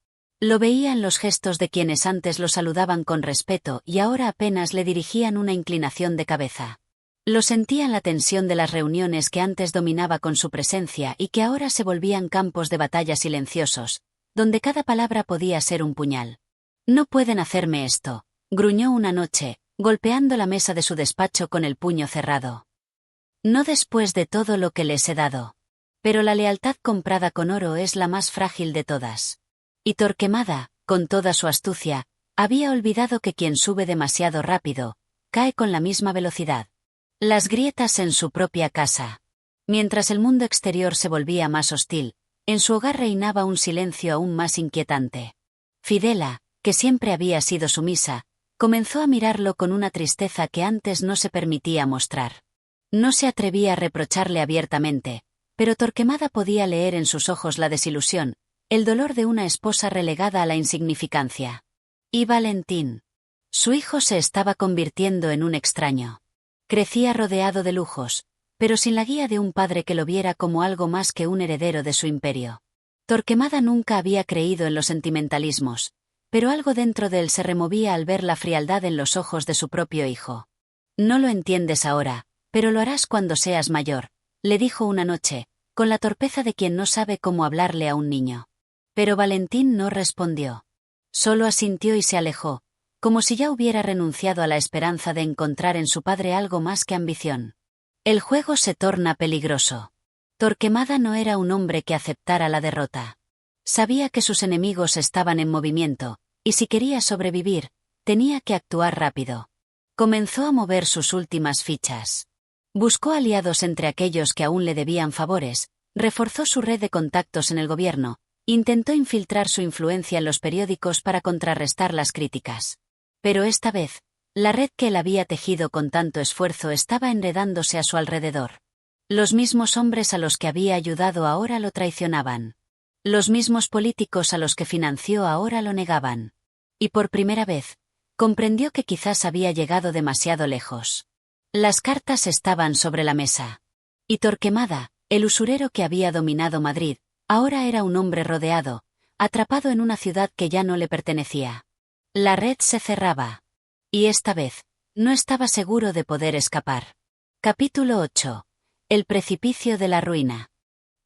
Lo veía en los gestos de quienes antes lo saludaban con respeto y ahora apenas le dirigían una inclinación de cabeza. Lo sentía en la tensión de las reuniones que antes dominaba con su presencia y que ahora se volvían campos de batalla silenciosos, donde cada palabra podía ser un puñal. «No pueden hacerme esto», gruñó una noche, golpeando la mesa de su despacho con el puño cerrado. «No después de todo lo que les he dado. Pero la lealtad comprada con oro es la más frágil de todas». Y Torquemada, con toda su astucia, había olvidado que quien sube demasiado rápido, cae con la misma velocidad. Las grietas en su propia casa. Mientras el mundo exterior se volvía más hostil, en su hogar reinaba un silencio aún más inquietante. Fidela, que siempre había sido sumisa, comenzó a mirarlo con una tristeza que antes no se permitía mostrar. No se atrevía a reprocharle abiertamente, pero Torquemada podía leer en sus ojos la desilusión, el dolor de una esposa relegada a la insignificancia. Y Valentín. Su hijo se estaba convirtiendo en un extraño. Crecía rodeado de lujos, pero sin la guía de un padre que lo viera como algo más que un heredero de su imperio. Torquemada nunca había creído en los sentimentalismos, pero algo dentro de él se removía al ver la frialdad en los ojos de su propio hijo. «No lo entiendes ahora, pero lo harás cuando seas mayor», le dijo una noche, con la torpeza de quien no sabe cómo hablarle a un niño. Pero Valentín no respondió. Solo asintió y se alejó, como si ya hubiera renunciado a la esperanza de encontrar en su padre algo más que ambición. El juego se torna peligroso. Torquemada no era un hombre que aceptara la derrota. Sabía que sus enemigos estaban en movimiento, y si quería sobrevivir, tenía que actuar rápido. Comenzó a mover sus últimas fichas. Buscó aliados entre aquellos que aún le debían favores, reforzó su red de contactos en el gobierno, intentó infiltrar su influencia en los periódicos para contrarrestar las críticas. Pero esta vez, la red que él había tejido con tanto esfuerzo estaba enredándose a su alrededor. Los mismos hombres a los que había ayudado ahora lo traicionaban. Los mismos políticos a los que financió ahora lo negaban. Y por primera vez, comprendió que quizás había llegado demasiado lejos. Las cartas estaban sobre la mesa. Y Torquemada, el usurero que había dominado Madrid, ahora era un hombre rodeado, atrapado en una ciudad que ya no le pertenecía. La red se cerraba. Y esta vez, no estaba seguro de poder escapar. Capítulo 8. El precipicio de la ruina.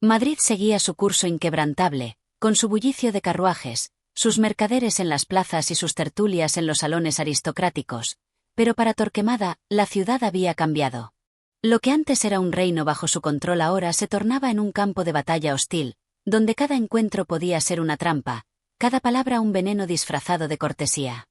Madrid seguía su curso inquebrantable, con su bullicio de carruajes, sus mercaderes en las plazas y sus tertulias en los salones aristocráticos, pero para Torquemada, la ciudad había cambiado. Lo que antes era un reino bajo su control ahora se tornaba en un campo de batalla hostil, donde cada encuentro podía ser una trampa, cada palabra un veneno disfrazado de cortesía.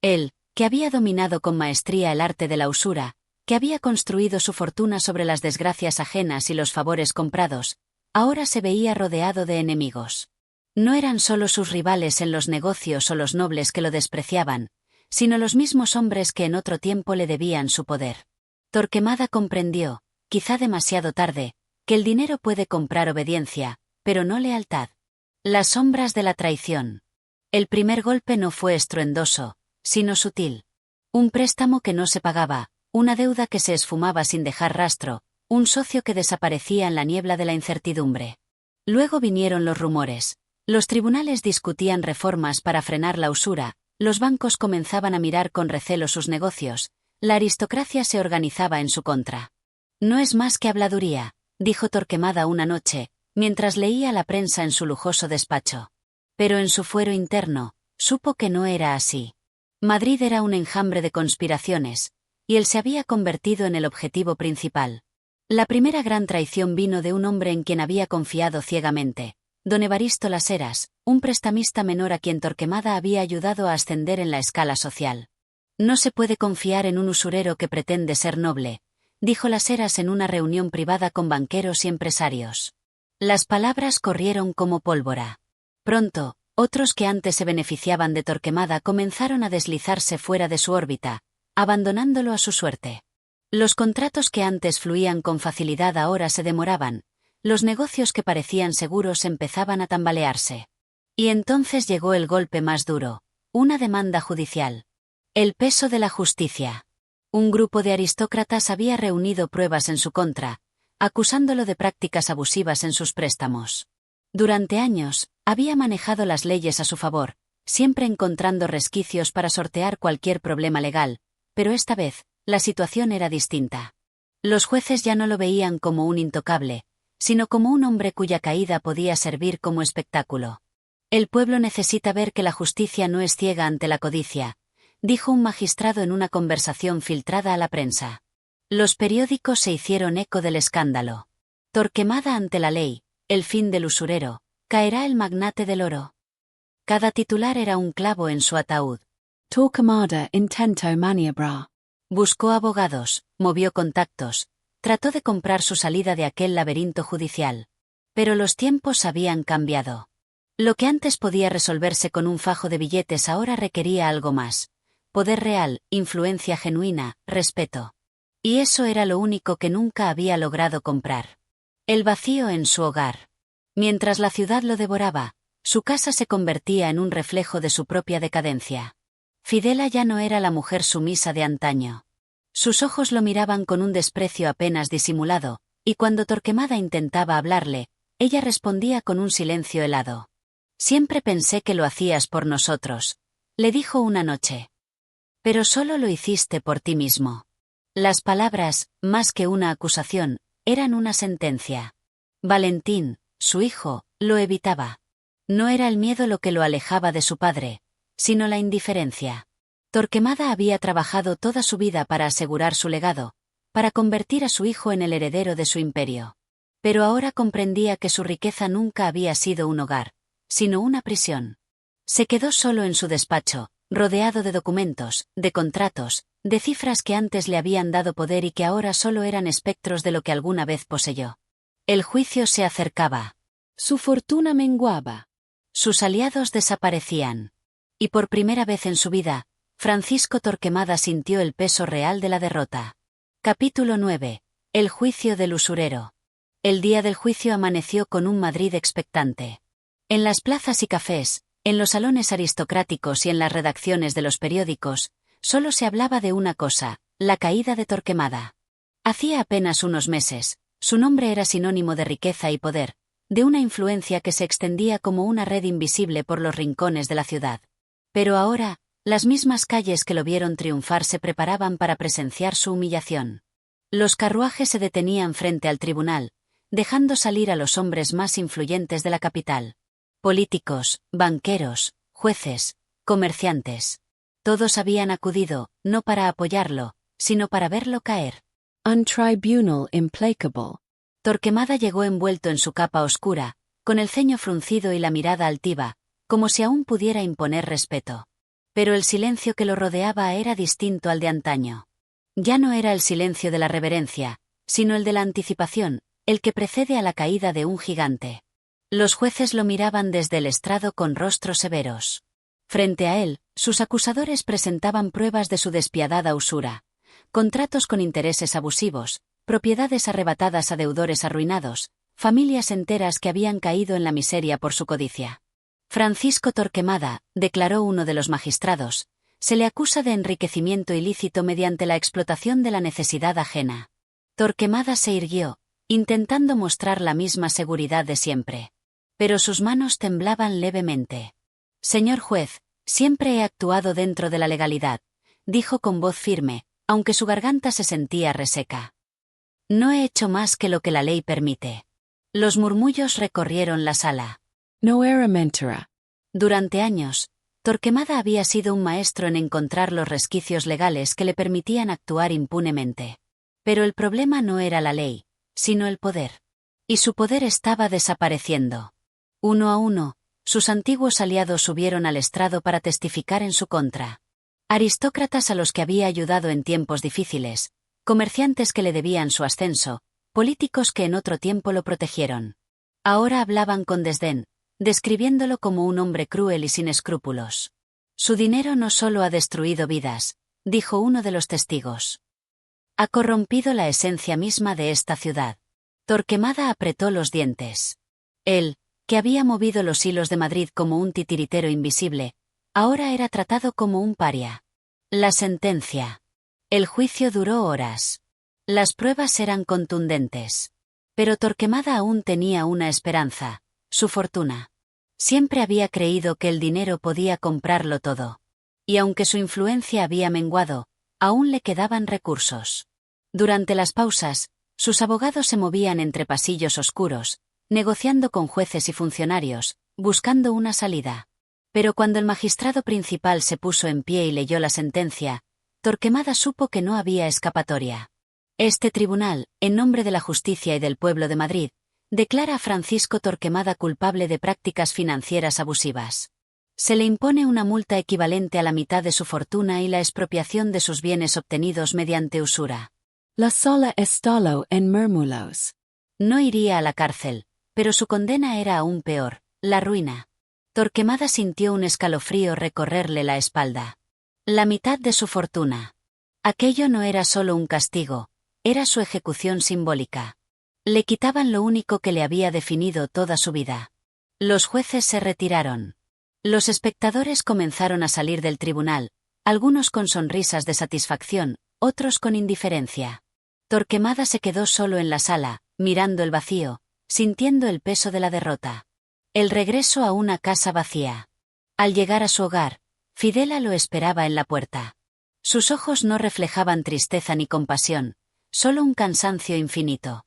Él, que había dominado con maestría el arte de la usura, que había construido su fortuna sobre las desgracias ajenas y los favores comprados, ahora se veía rodeado de enemigos. No eran solo sus rivales en los negocios o los nobles que lo despreciaban, sino los mismos hombres que en otro tiempo le debían su poder. Torquemada comprendió, quizá demasiado tarde, que el dinero puede comprar obediencia, pero no lealtad. Las sombras de la traición. El primer golpe no fue estruendoso, sino sutil. Un préstamo que no se pagaba, una deuda que se esfumaba sin dejar rastro, un socio que desaparecía en la niebla de la incertidumbre. Luego vinieron los rumores. Los tribunales discutían reformas para frenar la usura, los bancos comenzaban a mirar con recelo sus negocios, la aristocracia se organizaba en su contra. No es más que habladuría, dijo Torquemada una noche, mientras leía la prensa en su lujoso despacho. Pero en su fuero interno, supo que no era así. Madrid era un enjambre de conspiraciones, y él se había convertido en el objetivo principal. La primera gran traición vino de un hombre en quien había confiado ciegamente. Don Evaristo Las Heras, un prestamista menor a quien Torquemada había ayudado a ascender en la escala social. No se puede confiar en un usurero que pretende ser noble, dijo Las Heras en una reunión privada con banqueros y empresarios. Las palabras corrieron como pólvora. Pronto, otros que antes se beneficiaban de Torquemada comenzaron a deslizarse fuera de su órbita, abandonándolo a su suerte. Los contratos que antes fluían con facilidad ahora se demoraban. Los negocios que parecían seguros empezaban a tambalearse. Y entonces llegó el golpe más duro, una demanda judicial. El peso de la justicia. Un grupo de aristócratas había reunido pruebas en su contra, acusándolo de prácticas abusivas en sus préstamos. Durante años, había manejado las leyes a su favor, siempre encontrando resquicios para sortear cualquier problema legal, pero esta vez, la situación era distinta. Los jueces ya no lo veían como un intocable, sino como un hombre cuya caída podía servir como espectáculo. El pueblo necesita ver que la justicia no es ciega ante la codicia, dijo un magistrado en una conversación filtrada a la prensa. Los periódicos se hicieron eco del escándalo. Torquemada ante la ley, el fin del usurero, caerá el magnate del oro. Cada titular era un clavo en su ataúd. Torquemada intento maniobrar. Buscó abogados, movió contactos, trató de comprar su salida de aquel laberinto judicial. Pero los tiempos habían cambiado. Lo que antes podía resolverse con un fajo de billetes ahora requería algo más. Poder real, influencia genuina, respeto. Y eso era lo único que nunca había logrado comprar. El vacío en su hogar. Mientras la ciudad lo devoraba, su casa se convertía en un reflejo de su propia decadencia. Fidela ya no era la mujer sumisa de antaño. Sus ojos lo miraban con un desprecio apenas disimulado, y cuando Torquemada intentaba hablarle, ella respondía con un silencio helado. Siempre pensé que lo hacías por nosotros, le dijo una noche. Pero solo lo hiciste por ti mismo. Las palabras, más que una acusación, eran una sentencia. Valentín, su hijo, lo evitaba. No era el miedo lo que lo alejaba de su padre, sino la indiferencia. Torquemada había trabajado toda su vida para asegurar su legado, para convertir a su hijo en el heredero de su imperio. Pero ahora comprendía que su riqueza nunca había sido un hogar, sino una prisión. Se quedó solo en su despacho, rodeado de documentos, de contratos, de cifras que antes le habían dado poder y que ahora solo eran espectros de lo que alguna vez poseyó. El juicio se acercaba. Su fortuna menguaba. Sus aliados desaparecían. Y por primera vez en su vida, Francisco Torquemada sintió el peso real de la derrota. Capítulo 9. El juicio del usurero. El día del juicio amaneció con un Madrid expectante. En las plazas y cafés, en los salones aristocráticos y en las redacciones de los periódicos, solo se hablaba de una cosa: la caída de Torquemada. Hacía apenas unos meses, su nombre era sinónimo de riqueza y poder, de una influencia que se extendía como una red invisible por los rincones de la ciudad. Pero ahora, las mismas calles que lo vieron triunfar se preparaban para presenciar su humillación. Los carruajes se detenían frente al tribunal, dejando salir a los hombres más influyentes de la capital. Políticos, banqueros, jueces, comerciantes. Todos habían acudido, no para apoyarlo, sino para verlo caer. Un tribunal implacable. Torquemada llegó envuelto en su capa oscura, con el ceño fruncido y la mirada altiva, como si aún pudiera imponer respeto. Pero el silencio que lo rodeaba era distinto al de antaño. Ya no era el silencio de la reverencia, sino el de la anticipación, el que precede a la caída de un gigante. Los jueces lo miraban desde el estrado con rostros severos. Frente a él, sus acusadores presentaban pruebas de su despiadada usura, contratos con intereses abusivos, propiedades arrebatadas a deudores arruinados, familias enteras que habían caído en la miseria por su codicia. Francisco Torquemada, declaró uno de los magistrados, se le acusa de enriquecimiento ilícito mediante la explotación de la necesidad ajena. Torquemada se irguió, intentando mostrar la misma seguridad de siempre. Pero sus manos temblaban levemente. Señor juez, siempre he actuado dentro de la legalidad, dijo con voz firme, aunque su garganta se sentía reseca. No he hecho más que lo que la ley permite. Los murmullos recorrieron la sala. No era mentira. Durante años, Torquemada había sido un maestro en encontrar los resquicios legales que le permitían actuar impunemente. Pero el problema no era la ley, sino el poder. Y su poder estaba desapareciendo. Uno a uno, sus antiguos aliados subieron al estrado para testificar en su contra. Aristócratas a los que había ayudado en tiempos difíciles, comerciantes que le debían su ascenso, políticos que en otro tiempo lo protegieron. Ahora hablaban con desdén, describiéndolo como un hombre cruel y sin escrúpulos. Su dinero no solo ha destruido vidas, dijo uno de los testigos. Ha corrompido la esencia misma de esta ciudad. Torquemada apretó los dientes. Él, que había movido los hilos de Madrid como un titiritero invisible, ahora era tratado como un paria. La sentencia. El juicio duró horas. Las pruebas eran contundentes. Pero Torquemada aún tenía una esperanza: su fortuna. Siempre había creído que el dinero podía comprarlo todo. Y aunque su influencia había menguado, aún le quedaban recursos. Durante las pausas, sus abogados se movían entre pasillos oscuros, negociando con jueces y funcionarios, buscando una salida. Pero cuando el magistrado principal se puso en pie y leyó la sentencia, Torquemada supo que no había escapatoria. Este tribunal, en nombre de la justicia y del pueblo de Madrid, declara a Francisco Torquemada culpable de prácticas financieras abusivas. Se le impone una multa equivalente a la mitad de su fortuna y la expropiación de sus bienes obtenidos mediante usura. La sola estalo en murmulos. No iría a la cárcel, pero su condena era aún peor: la ruina. Torquemada sintió un escalofrío recorrerle la espalda. La mitad de su fortuna. Aquello no era solo un castigo, era su ejecución simbólica. Le quitaban lo único que le había definido toda su vida. Los jueces se retiraron. Los espectadores comenzaron a salir del tribunal, algunos con sonrisas de satisfacción, otros con indiferencia. Torquemada se quedó solo en la sala, mirando el vacío, sintiendo el peso de la derrota. El regreso a una casa vacía. Al llegar a su hogar, Fidela lo esperaba en la puerta. Sus ojos no reflejaban tristeza ni compasión, solo un cansancio infinito.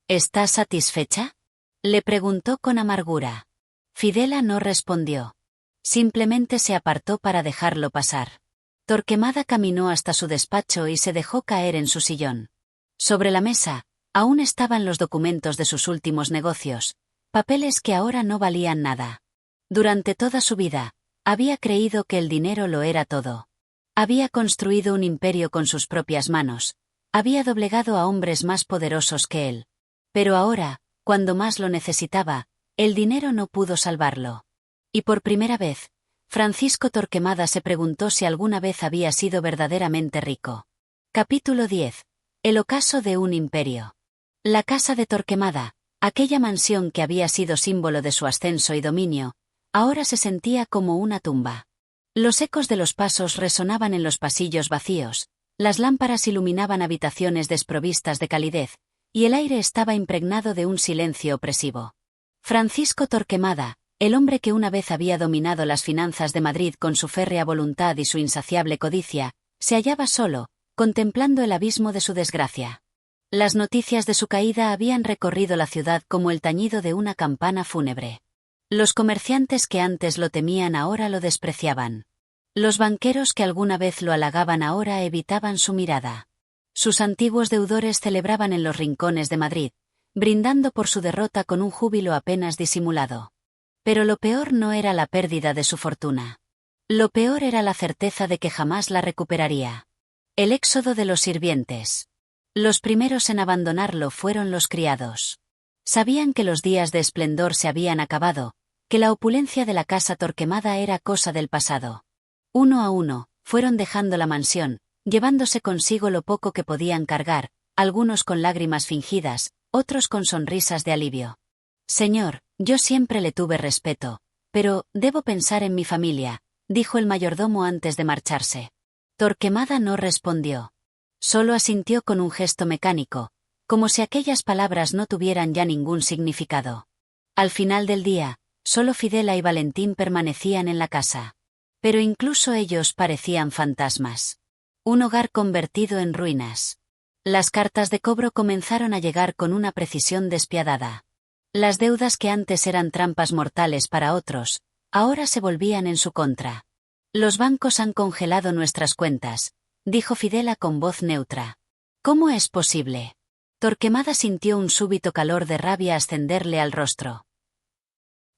¿Estás satisfecha?, le preguntó con amargura. Fidela no respondió. Simplemente se apartó para dejarlo pasar. Torquemada caminó hasta su despacho y se dejó caer en su sillón. Sobre la mesa, aún estaban los documentos de sus últimos negocios, papeles que ahora no valían nada. Durante toda su vida, Había creído que el dinero lo era todo. Había construido un imperio con sus propias manos. Había doblegado a hombres más poderosos que él. Pero ahora, cuando más lo necesitaba, el dinero no pudo salvarlo. Y por primera vez, Francisco Torquemada se preguntó si alguna vez había sido verdaderamente rico. Capítulo 10. El ocaso de un imperio. La casa de Torquemada, aquella mansión que había sido símbolo de su ascenso y dominio, ahora se sentía como una tumba. Los ecos de los pasos resonaban en los pasillos vacíos, las lámparas iluminaban habitaciones desprovistas de calidez, y el aire estaba impregnado de un silencio opresivo. Francisco Torquemada, el hombre que una vez había dominado las finanzas de Madrid con su férrea voluntad y su insaciable codicia, se hallaba solo, contemplando el abismo de su desgracia. Las noticias de su caída habían recorrido la ciudad como el tañido de una campana fúnebre. Los comerciantes que antes lo temían ahora lo despreciaban. Los banqueros que alguna vez lo halagaban ahora evitaban su mirada. Sus antiguos deudores celebraban en los rincones de Madrid, brindando por su derrota con un júbilo apenas disimulado. Pero lo peor no era la pérdida de su fortuna. Lo peor era la certeza de que jamás la recuperaría. El éxodo de los sirvientes. Los primeros en abandonarlo fueron los criados. Sabían que los días de esplendor se habían acabado, que la opulencia de la casa Torquemada era cosa del pasado. Uno a uno, fueron dejando la mansión, llevándose consigo lo poco que podían cargar, algunos con lágrimas fingidas, otros con sonrisas de alivio. Señor, yo siempre le tuve respeto, pero debo pensar en mi familia, dijo el mayordomo antes de marcharse. Torquemada no respondió. Solo asintió con un gesto mecánico, como si aquellas palabras no tuvieran ya ningún significado. Al final del día, solo Fidela y Valentín permanecían en la casa. Pero incluso ellos parecían fantasmas. Un hogar convertido en ruinas. Las cartas de cobro comenzaron a llegar con una precisión despiadada. Las deudas que antes eran trampas mortales para otros, ahora se volvían en su contra. Los bancos han congelado nuestras cuentas, dijo Fidela con voz neutra. ¿Cómo es posible? Torquemada sintió un súbito calor de rabia ascenderle al rostro.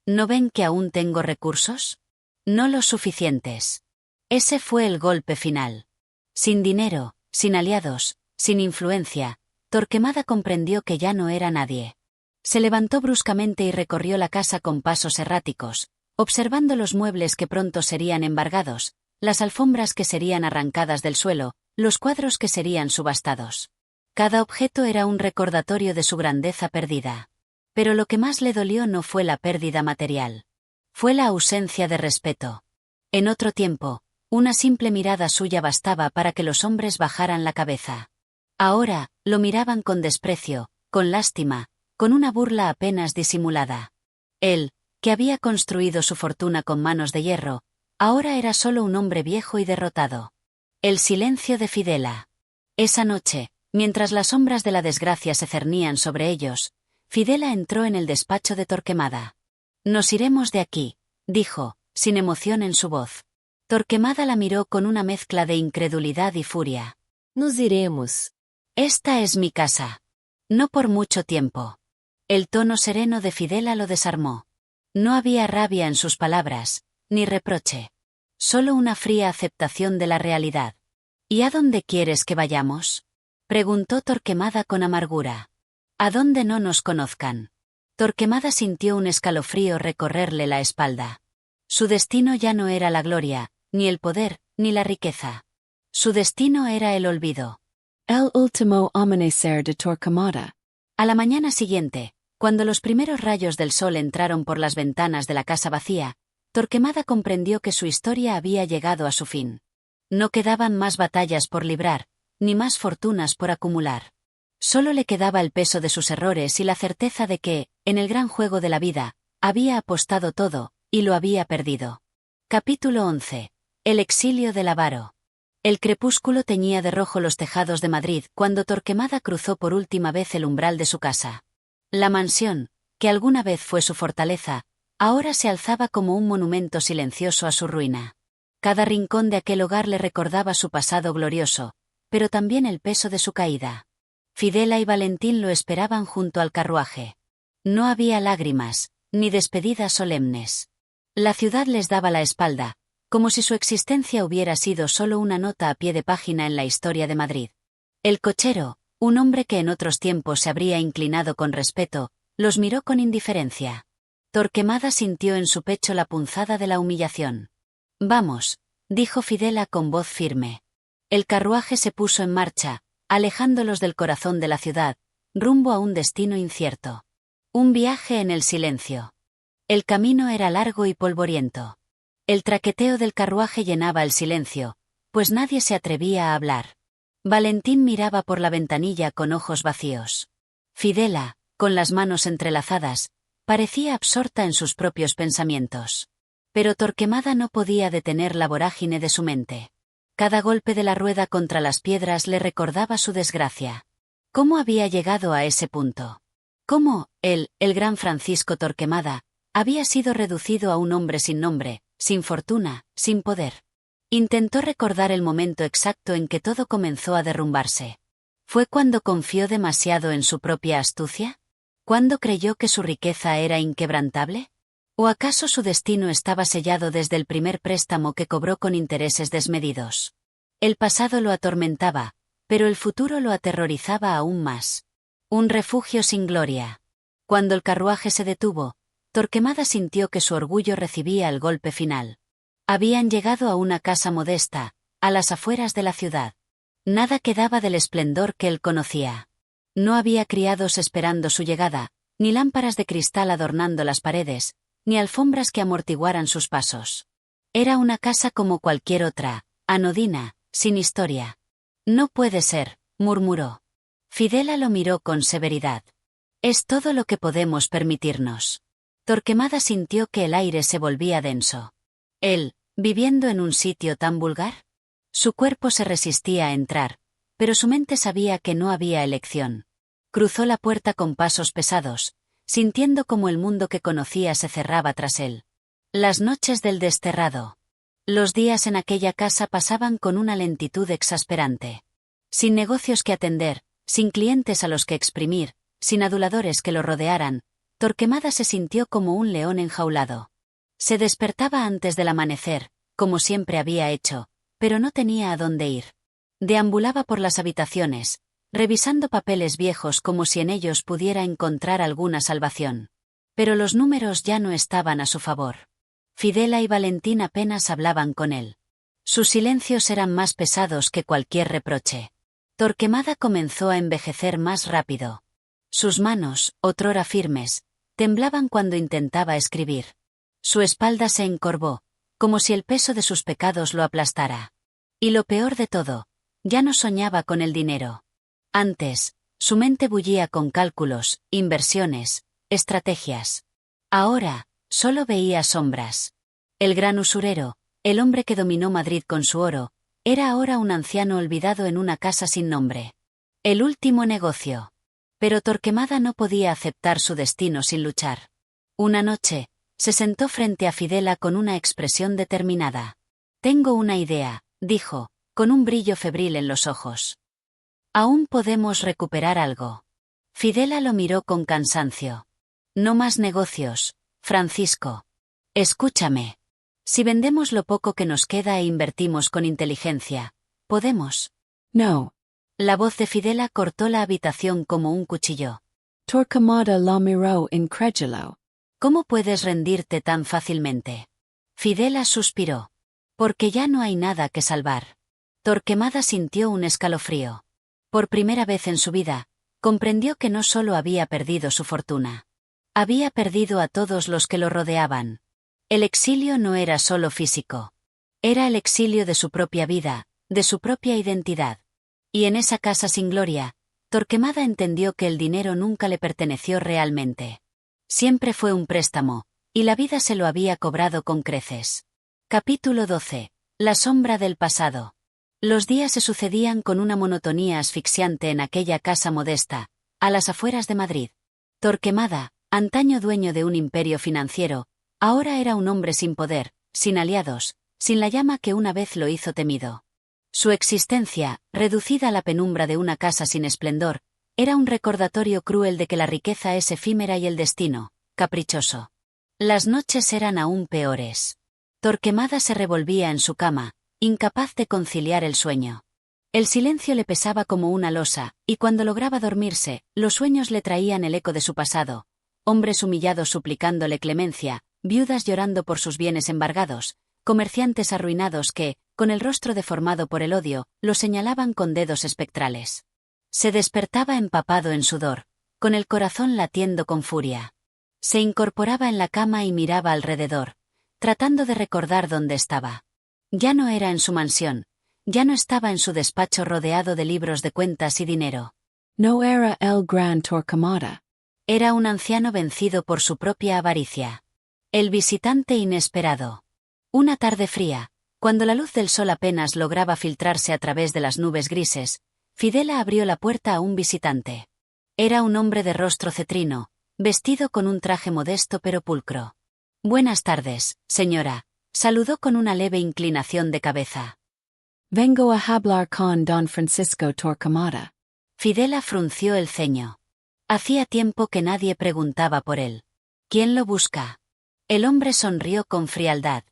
¿No ven que aún tengo recursos? No los suficientes. Ese fue el golpe final. Sin dinero, sin aliados, sin influencia, Torquemada comprendió que ya no era nadie. Se levantó bruscamente y recorrió la casa con pasos erráticos, observando los muebles que pronto serían embargados, las alfombras que serían arrancadas del suelo, los cuadros que serían subastados. Cada objeto era un recordatorio de su grandeza perdida. Pero lo que más le dolió no fue la pérdida material. Fue la ausencia de respeto. En otro tiempo, una simple mirada suya bastaba para que los hombres bajaran la cabeza. Ahora, lo miraban con desprecio, con lástima, con una burla apenas disimulada. Él, que había construido su fortuna con manos de hierro, ahora era solo un hombre viejo y derrotado. El silencio de Fidela. Esa noche, mientras las sombras de la desgracia se cernían sobre ellos, Fidela entró en el despacho de Torquemada. «Nos iremos de aquí», dijo, sin emoción en su voz. Torquemada la miró con una mezcla de incredulidad y furia. Nos iremos. «Esta es mi casa. No por mucho tiempo». El tono sereno de Fidela lo desarmó. No había rabia en sus palabras, ni reproche. Solo una fría aceptación de la realidad. «¿Y a dónde quieres que vayamos?», preguntó Torquemada con amargura. «¿A dónde no nos conozcan?». Torquemada sintió un escalofrío recorrerle la espalda. Su destino ya no era la gloria, ni el poder, ni la riqueza. Su destino era el olvido. El último amanecer de Torquemada. A la mañana siguiente, cuando los primeros rayos del sol entraron por las ventanas de la casa vacía, Torquemada comprendió que su historia había llegado a su fin. No quedaban más batallas por librar, ni más fortunas por acumular. Solo le quedaba el peso de sus errores y la certeza de que, en el gran juego de la vida, había apostado todo, y lo había perdido. Capítulo 11. El exilio del avaro. El crepúsculo teñía de rojo los tejados de Madrid cuando Torquemada cruzó por última vez el umbral de su casa. La mansión, que alguna vez fue su fortaleza, ahora se alzaba como un monumento silencioso a su ruina. Cada rincón de aquel hogar le recordaba su pasado glorioso, pero también el peso de su caída. Fidela y Valentín lo esperaban junto al carruaje. No había lágrimas, ni despedidas solemnes. La ciudad les daba la espalda, como si su existencia hubiera sido solo una nota a pie de página en la historia de Madrid. El cochero, un hombre que en otros tiempos se habría inclinado con respeto, los miró con indiferencia. Torquemada sintió en su pecho la punzada de la humillación. «Vamos», dijo Fidela con voz firme. El carruaje se puso en marcha, alejándolos del corazón de la ciudad, rumbo a un destino incierto. Un viaje en el silencio. El camino era largo y polvoriento. El traqueteo del carruaje llenaba el silencio, pues nadie se atrevía a hablar. Valentín miraba por la ventanilla con ojos vacíos. Fidela, con las manos entrelazadas, parecía absorta en sus propios pensamientos. Pero Torquemada no podía detener la vorágine de su mente. Cada golpe de la rueda contra las piedras le recordaba su desgracia. ¿Cómo había llegado a ese punto? ¿Cómo, el gran Francisco Torquemada, había sido reducido a un hombre sin nombre, sin fortuna, sin poder? Intentó recordar el momento exacto en que todo comenzó a derrumbarse. ¿Fue cuando confió demasiado en su propia astucia? ¿Cuándo creyó que su riqueza era inquebrantable? ¿O acaso su destino estaba sellado desde el primer préstamo que cobró con intereses desmedidos? El pasado lo atormentaba, pero el futuro lo aterrorizaba aún más. Un refugio sin gloria. Cuando el carruaje se detuvo, Torquemada sintió que su orgullo recibía el golpe final. Habían llegado a una casa modesta, a las afueras de la ciudad. Nada quedaba del esplendor que él conocía. No había criados esperando su llegada, ni lámparas de cristal adornando las paredes, ni alfombras que amortiguaran sus pasos. Era una casa como cualquier otra, anodina, sin historia. «No puede ser», murmuró. Fidela lo miró con severidad. «Es todo lo que podemos permitirnos». Torquemada sintió que el aire se volvía denso. Él, viviendo en un sitio tan vulgar. Su cuerpo se resistía a entrar, pero su mente sabía que no había elección. Cruzó la puerta con pasos pesados, sintiendo como el mundo que conocía se cerraba tras él. Las noches del desterrado. Los días en aquella casa pasaban con una lentitud exasperante. Sin negocios que atender, sin clientes a los que exprimir, sin aduladores que lo rodearan, Torquemada se sintió como un león enjaulado. Se despertaba antes del amanecer, como siempre había hecho, pero no tenía a dónde ir. Deambulaba por las habitaciones, revisando papeles viejos como si en ellos pudiera encontrar alguna salvación. Pero los números ya no estaban a su favor. Fidela y Valentín apenas hablaban con él. Sus silencios eran más pesados que cualquier reproche. Torquemada comenzó a envejecer más rápido. Sus manos, otrora firmes, temblaban cuando intentaba escribir. Su espalda se encorvó, como si el peso de sus pecados lo aplastara. Y lo peor de todo, ya no soñaba con el dinero. Antes, su mente bullía con cálculos, inversiones, estrategias. Ahora, solo veía sombras. El gran usurero, el hombre que dominó Madrid con su oro, era ahora un anciano olvidado en una casa sin nombre. El último negocio. Pero Torquemada no podía aceptar su destino sin luchar. Una noche, se sentó frente a Fidela con una expresión determinada. «Tengo una idea», dijo, con un brillo febril en los ojos. «Aún podemos recuperar algo». Fidela lo miró con cansancio. «No más negocios, Francisco. Escúchame. Si vendemos lo poco que nos queda e invertimos con inteligencia, ¿podemos?» No. La voz de Fidela cortó la habitación como un cuchillo. Torquemada lo miró incrédulo. «¿Cómo puedes rendirte tan fácilmente?» Fidela suspiró. «Porque ya no hay nada que salvar». Torquemada sintió un escalofrío. Por primera vez en su vida, comprendió que no solo había perdido su fortuna. Había perdido a todos los que lo rodeaban. El exilio no era solo físico. Era el exilio de su propia vida, de su propia identidad. Y en esa casa sin gloria, Torquemada entendió que el dinero nunca le perteneció realmente. Siempre fue un préstamo, y la vida se lo había cobrado con creces. Capítulo 12. La sombra del pasado. Los días se sucedían con una monotonía asfixiante en aquella casa modesta, a las afueras de Madrid. Torquemada, antaño dueño de un imperio financiero, ahora era un hombre sin poder, sin aliados, sin la llama que una vez lo hizo temido. Su existencia, reducida a la penumbra de una casa sin esplendor, era un recordatorio cruel de que la riqueza es efímera y el destino, caprichoso. Las noches eran aún peores. Torquemada se revolvía en su cama, incapaz de conciliar el sueño. El silencio le pesaba como una losa, y cuando lograba dormirse, los sueños le traían el eco de su pasado. Hombres humillados suplicándole clemencia, viudas llorando por sus bienes embargados, comerciantes arruinados que, con el rostro deformado por el odio, lo señalaban con dedos espectrales. Se despertaba empapado en sudor, con el corazón latiendo con furia. Se incorporaba en la cama y miraba alrededor, tratando de recordar dónde estaba. Ya no era en su mansión, ya no estaba en su despacho rodeado de libros de cuentas y dinero. No era el gran Torquemada. Era un anciano vencido por su propia avaricia. El visitante inesperado. Una tarde fría, cuando la luz del sol apenas lograba filtrarse a través de las nubes grises, Fidela abrió la puerta a un visitante. Era un hombre de rostro cetrino, vestido con un traje modesto pero pulcro. «Buenas tardes, señora», saludó con una leve inclinación de cabeza. Vengo a hablar con don Francisco Torquemada. Fidela frunció el ceño. Hacía tiempo que nadie preguntaba por él. ¿Quién lo busca? El hombre sonrió con frialdad.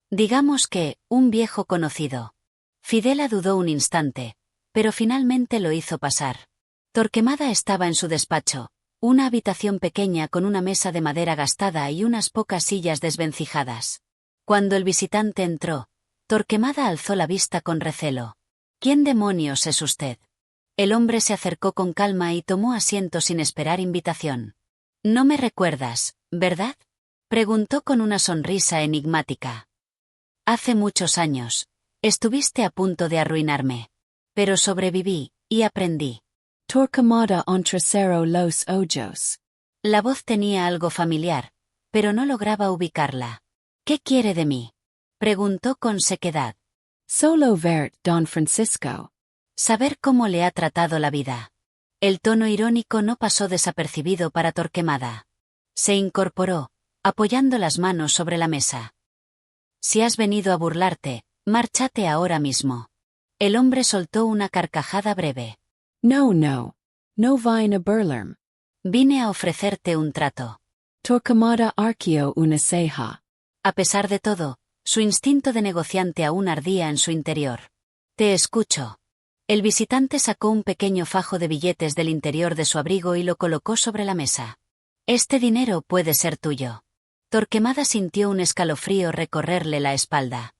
Digamos que, un viejo conocido. Fidela dudó un instante, pero finalmente lo hizo pasar. Torquemada estaba en su despacho, una habitación pequeña con una mesa de madera gastada y unas pocas sillas desvencijadas. Cuando el visitante entró, Torquemada alzó la vista con recelo. ¿Quién demonios es usted? El hombre se acercó con calma y tomó asiento sin esperar invitación. «No me recuerdas, ¿verdad?», preguntó con una sonrisa enigmática. «Hace muchos años. Estuviste a punto de arruinarme. Pero sobreviví, y aprendí». Torquemada entrecerró los ojos. La voz tenía algo familiar, pero no lograba ubicarla. «¿Qué quiere de mí?», preguntó con sequedad. Solo ver, don Francisco. Saber cómo le ha tratado la vida. El tono irónico no pasó desapercibido para Torquemada. Se incorporó, apoyando las manos sobre la mesa. «Si has venido a burlarte, márchate ahora mismo». El hombre soltó una carcajada breve. No vine a burlarme. «Vine a ofrecerte un trato». Torquemada arqueó una ceja. A pesar de todo, su instinto de negociante aún ardía en su interior. «Te escucho». El visitante sacó un pequeño fajo de billetes del interior de su abrigo y lo colocó sobre la mesa. «Este dinero puede ser tuyo». Torquemada sintió un escalofrío recorrerle la espalda.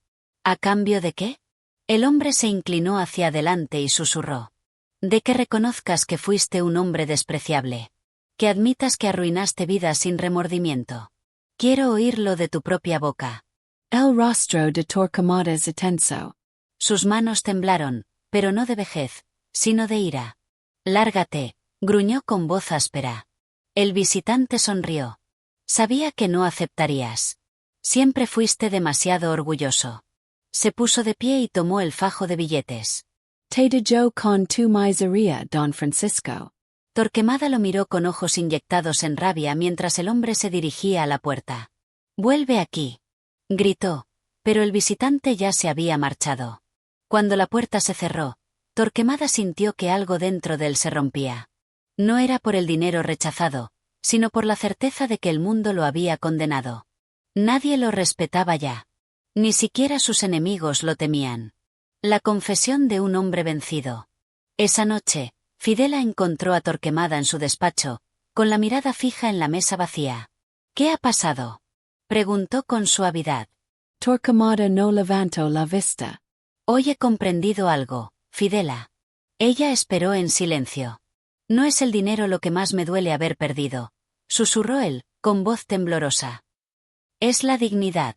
¿A cambio de qué? El hombre se inclinó hacia adelante y susurró. «De que reconozcas que fuiste un hombre despreciable. Que admitas que arruinaste vidas sin remordimiento. Quiero oírlo de tu propia boca». El rostro de Torquemada se tensó. Sus manos temblaron, pero no de vejez, sino de ira. «Lárgate», gruñó con voz áspera. El visitante sonrió. «Sabía que no aceptarías. Siempre fuiste demasiado orgulloso». Se puso de pie y tomó el fajo de billetes. Te dejo con tu miseria, don Francisco. Torquemada lo miró con ojos inyectados en rabia mientras el hombre se dirigía a la puerta. «Vuelve aquí», gritó, pero el visitante ya se había marchado. Cuando la puerta se cerró, Torquemada sintió que algo dentro de él se rompía. No era por el dinero rechazado, sino por la certeza de que el mundo lo había condenado. Nadie lo respetaba ya. Ni siquiera sus enemigos lo temían. La confesión de un hombre vencido. Esa noche, Fidela encontró a Torquemada en su despacho, con la mirada fija en la mesa vacía. «¿Qué ha pasado?», preguntó con suavidad. Torquemada no levantó la vista. «Hoy he comprendido algo, Fidela». Ella esperó en silencio. «No es el dinero lo que más me duele haber perdido», susurró él, con voz temblorosa. «Es la dignidad».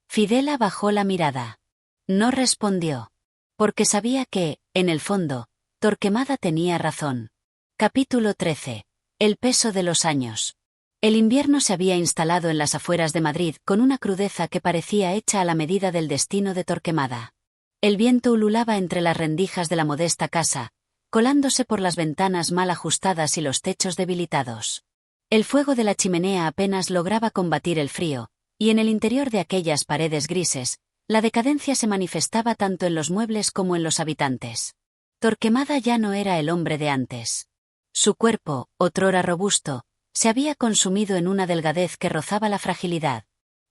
Fidela bajó la mirada. No respondió. Porque sabía que, en el fondo, Torquemada tenía razón. Capítulo 13. El peso de los años. El invierno se había instalado en las afueras de Madrid con una crudeza que parecía hecha a la medida del destino de Torquemada. El viento ululaba entre las rendijas de la modesta casa, colándose por las ventanas mal ajustadas y los techos debilitados. El fuego de la chimenea apenas lograba combatir el frío, y en el interior de aquellas paredes grises, la decadencia se manifestaba tanto en los muebles como en los habitantes. Torquemada ya no era el hombre de antes. Su cuerpo, otrora robusto, se había consumido en una delgadez que rozaba la fragilidad.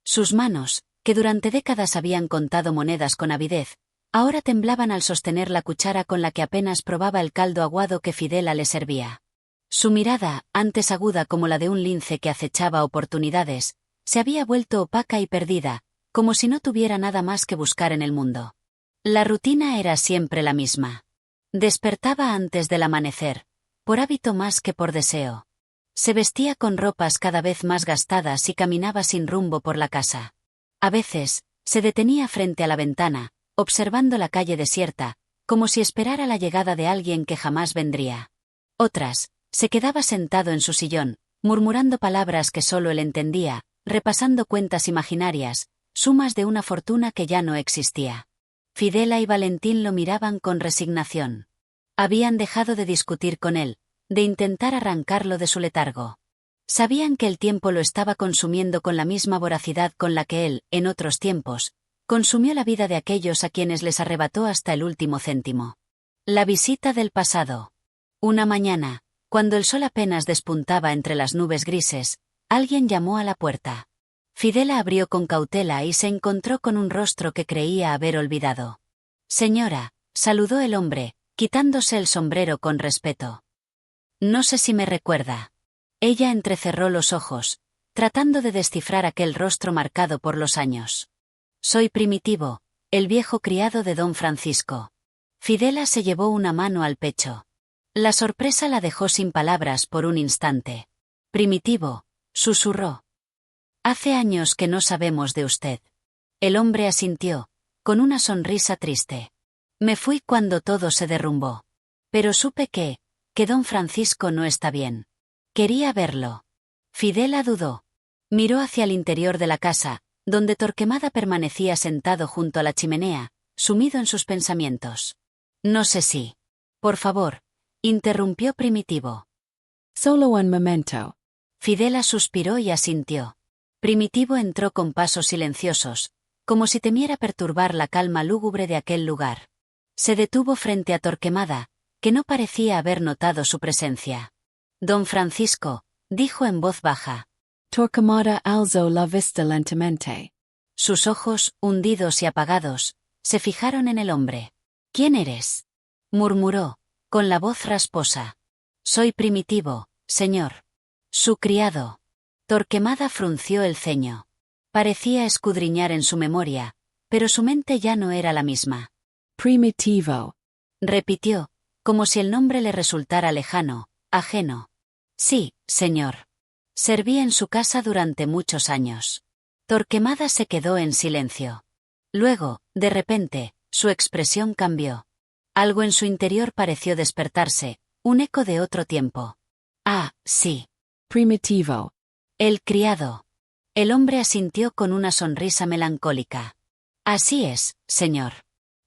Sus manos, que durante décadas habían contado monedas con avidez, ahora temblaban al sostener la cuchara con la que apenas probaba el caldo aguado que Fidela le servía. Su mirada, antes aguda como la de un lince que acechaba oportunidades, se había vuelto opaca y perdida, como si no tuviera nada más que buscar en el mundo. La rutina era siempre la misma. Despertaba antes del amanecer, por hábito más que por deseo. Se vestía con ropas cada vez más gastadas y caminaba sin rumbo por la casa. A veces, se detenía frente a la ventana, observando la calle desierta, como si esperara la llegada de alguien que jamás vendría. Otras, se quedaba sentado en su sillón, murmurando palabras que solo él entendía, repasando cuentas imaginarias, sumas de una fortuna que ya no existía. Fidela y Valentín lo miraban con resignación. Habían dejado de discutir con él, de intentar arrancarlo de su letargo. Sabían que el tiempo lo estaba consumiendo con la misma voracidad con la que él, en otros tiempos, consumió la vida de aquellos a quienes les arrebató hasta el último céntimo. La visita del pasado. Una mañana, cuando el sol apenas despuntaba entre las nubes grises, alguien llamó a la puerta. Fidela abrió con cautela y se encontró con un rostro que creía haber olvidado. «Señora», saludó el hombre, quitándose el sombrero con respeto. «No sé si me recuerda». Ella entrecerró los ojos, tratando de descifrar aquel rostro marcado por los años. «Soy Primitivo, el viejo criado de don Francisco». Fidela se llevó una mano al pecho. La sorpresa la dejó sin palabras por un instante. «Primitivo», susurró. «Hace años que no sabemos de usted». El hombre asintió, con una sonrisa triste. «Me fui cuando todo se derrumbó. Pero supe que don Francisco no está bien. Quería verlo». Fidela dudó. Miró hacia el interior de la casa, donde Torquemada permanecía sentado junto a la chimenea, sumido en sus pensamientos. «No sé si». «Por favor», interrumpió Primitivo. Solo un momento. Fidela suspiró y asintió. Primitivo entró con pasos silenciosos, como si temiera perturbar la calma lúgubre de aquel lugar. Se detuvo frente a Torquemada, que no parecía haber notado su presencia. «Don Francisco», dijo en voz baja. Torquemada alzó la vista lentamente. Sus ojos, hundidos y apagados, se fijaron en el hombre. «¿Quién eres?», murmuró, con la voz rasposa. «Soy Primitivo, señor. Su criado». Torquemada frunció el ceño. Parecía escudriñar en su memoria, pero su mente ya no era la misma. Primitivo. Repitió, como si el nombre le resultara lejano, ajeno. «Sí, señor. Serví en su casa durante muchos años». Torquemada se quedó en silencio. Luego, de repente, su expresión cambió. Algo en su interior pareció despertarse, un eco de otro tiempo. «Ah, sí. Primitivo. El criado». El hombre asintió con una sonrisa melancólica. «Así es, señor».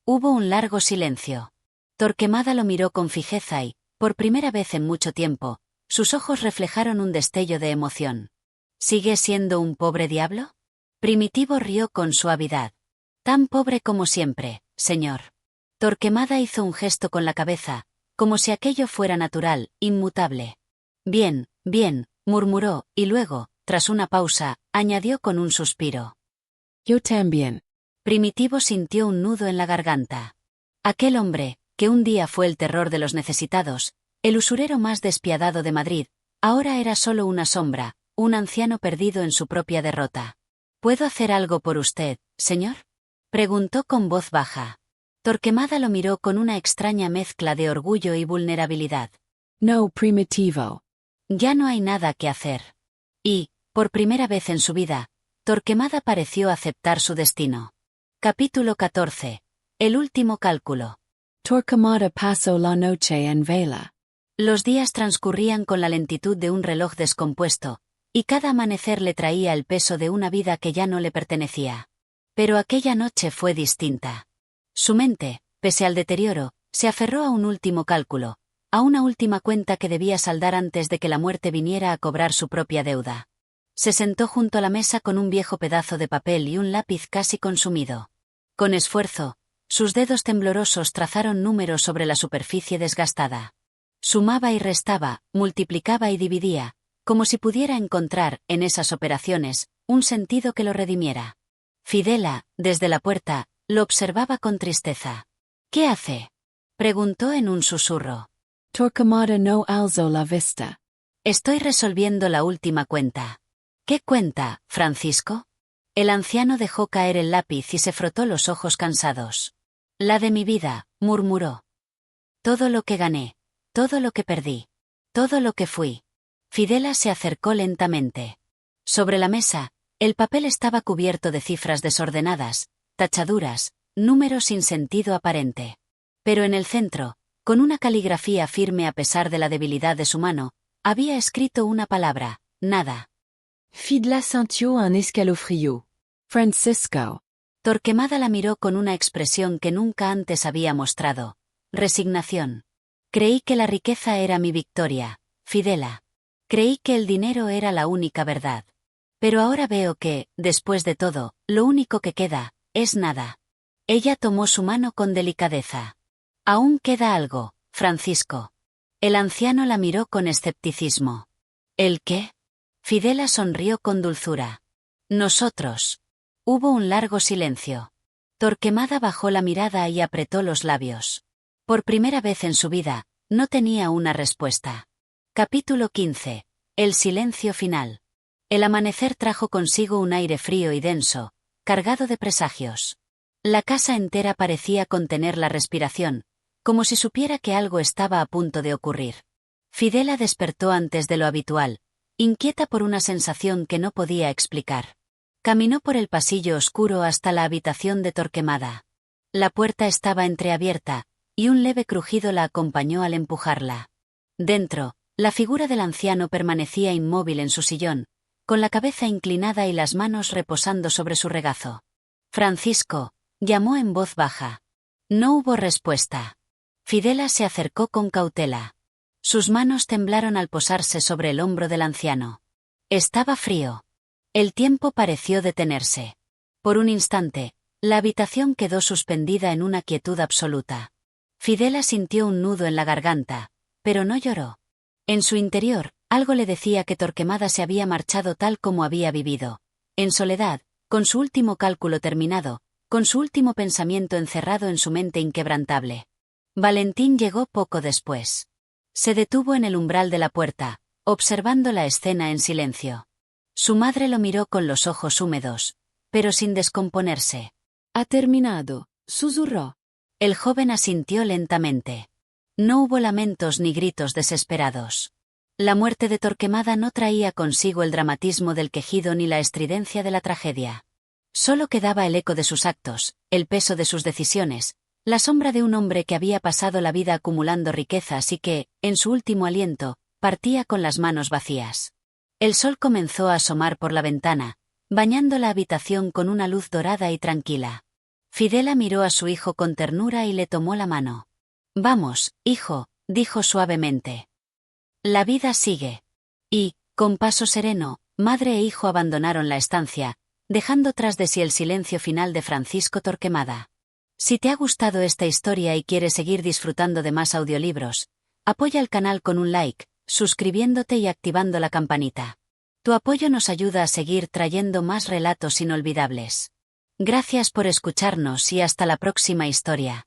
Hubo un largo silencio. Torquemada lo miró con fijeza y, por primera vez en mucho tiempo, sus ojos reflejaron un destello de emoción. «¿Sigue siendo un pobre diablo?». Primitivo rió con suavidad. «Tan pobre como siempre, señor». Torquemada hizo un gesto con la cabeza, como si aquello fuera natural, inmutable. «Bien, bien», murmuró, y luego, tras una pausa, añadió con un suspiro. Yo también. Primitivo sintió un nudo en la garganta. Aquel hombre, que un día fue el terror de los necesitados, el usurero más despiadado de Madrid, ahora era solo una sombra, un anciano perdido en su propia derrota. «¿Puedo hacer algo por usted, señor?», preguntó con voz baja. Torquemada lo miró con una extraña mezcla de orgullo y vulnerabilidad. No, Primitivo. Ya no hay nada que hacer. Y, por primera vez en su vida, Torquemada pareció aceptar su destino. Capítulo 14. El último cálculo. Torquemada pasó la noche en vela. Los días transcurrían con la lentitud de un reloj descompuesto, y cada amanecer le traía el peso de una vida que ya no le pertenecía. Pero aquella noche fue distinta. Su mente, pese al deterioro, se aferró a un último cálculo, a una última cuenta que debía saldar antes de que la muerte viniera a cobrar su propia deuda. Se sentó junto a la mesa con un viejo pedazo de papel y un lápiz casi consumido. Con esfuerzo, sus dedos temblorosos trazaron números sobre la superficie desgastada. Sumaba y restaba, multiplicaba y dividía, como si pudiera encontrar, en esas operaciones, un sentido que lo redimiera. Fidela, desde la puerta, lo observaba con tristeza. ¿Qué hace? Preguntó en un susurro. Torquemada no alzó la vista. Estoy resolviendo la última cuenta. ¿Qué cuenta, Francisco? El anciano dejó caer el lápiz y se frotó los ojos cansados. La de mi vida, murmuró. Todo lo que gané, todo lo que perdí, todo lo que fui. Fidela se acercó lentamente. Sobre la mesa, el papel estaba cubierto de cifras desordenadas, tachaduras, números sin sentido aparente. Pero en el centro, con una caligrafía firme a pesar de la debilidad de su mano, había escrito una palabra, nada. Fidela sintió un escalofrío. Francisco. Torquemada la miró con una expresión que nunca antes había mostrado. Resignación. Creí que la riqueza era mi victoria, Fidela. Creí que el dinero era la única verdad. Pero ahora veo que, después de todo, lo único que queda, es nada. Ella tomó su mano con delicadeza. Aún queda algo, Francisco. El anciano la miró con escepticismo. ¿El qué? Fidela sonrió con dulzura. Nosotros. Hubo un largo silencio. Torquemada bajó la mirada y apretó los labios. Por primera vez en su vida, no tenía una respuesta. Capítulo 15. El silencio final. El amanecer trajo consigo un aire frío y denso, cargado de presagios. La casa entera parecía contener la respiración, como si supiera que algo estaba a punto de ocurrir. Fidela despertó antes de lo habitual, inquieta por una sensación que no podía explicar. Caminó por el pasillo oscuro hasta la habitación de Torquemada. La puerta estaba entreabierta, y un leve crujido la acompañó al empujarla. Dentro, la figura del anciano permanecía inmóvil en su sillón, con la cabeza inclinada y las manos reposando sobre su regazo. Francisco, llamó en voz baja. No hubo respuesta. Fidela se acercó con cautela. Sus manos temblaron al posarse sobre el hombro del anciano. Estaba frío. El tiempo pareció detenerse. Por un instante, la habitación quedó suspendida en una quietud absoluta. Fidela sintió un nudo en la garganta, pero no lloró. En su interior, algo le decía que Torquemada se había marchado tal como había vivido, en soledad, con su último cálculo terminado, con su último pensamiento encerrado en su mente inquebrantable. Valentín llegó poco después. Se detuvo en el umbral de la puerta, observando la escena en silencio. Su madre lo miró con los ojos húmedos, pero sin descomponerse. Ha terminado, susurró. El joven asintió lentamente. No hubo lamentos ni gritos desesperados. La muerte de Torquemada no traía consigo el dramatismo del quejido ni la estridencia de la tragedia. Solo quedaba el eco de sus actos, el peso de sus decisiones, la sombra de un hombre que había pasado la vida acumulando riquezas y que, en su último aliento, partía con las manos vacías. El sol comenzó a asomar por la ventana, bañando la habitación con una luz dorada y tranquila. Fidela miró a su hijo con ternura y le tomó la mano. Vamos, hijo, dijo suavemente. La vida sigue. Y, con paso sereno, madre e hijo abandonaron la estancia, dejando tras de sí el silencio final de Francisco Torquemada. Si te ha gustado esta historia y quieres seguir disfrutando de más audiolibros, apoya el canal con un like, suscribiéndote y activando la campanita. Tu apoyo nos ayuda a seguir trayendo más relatos inolvidables. Gracias por escucharnos y hasta la próxima historia.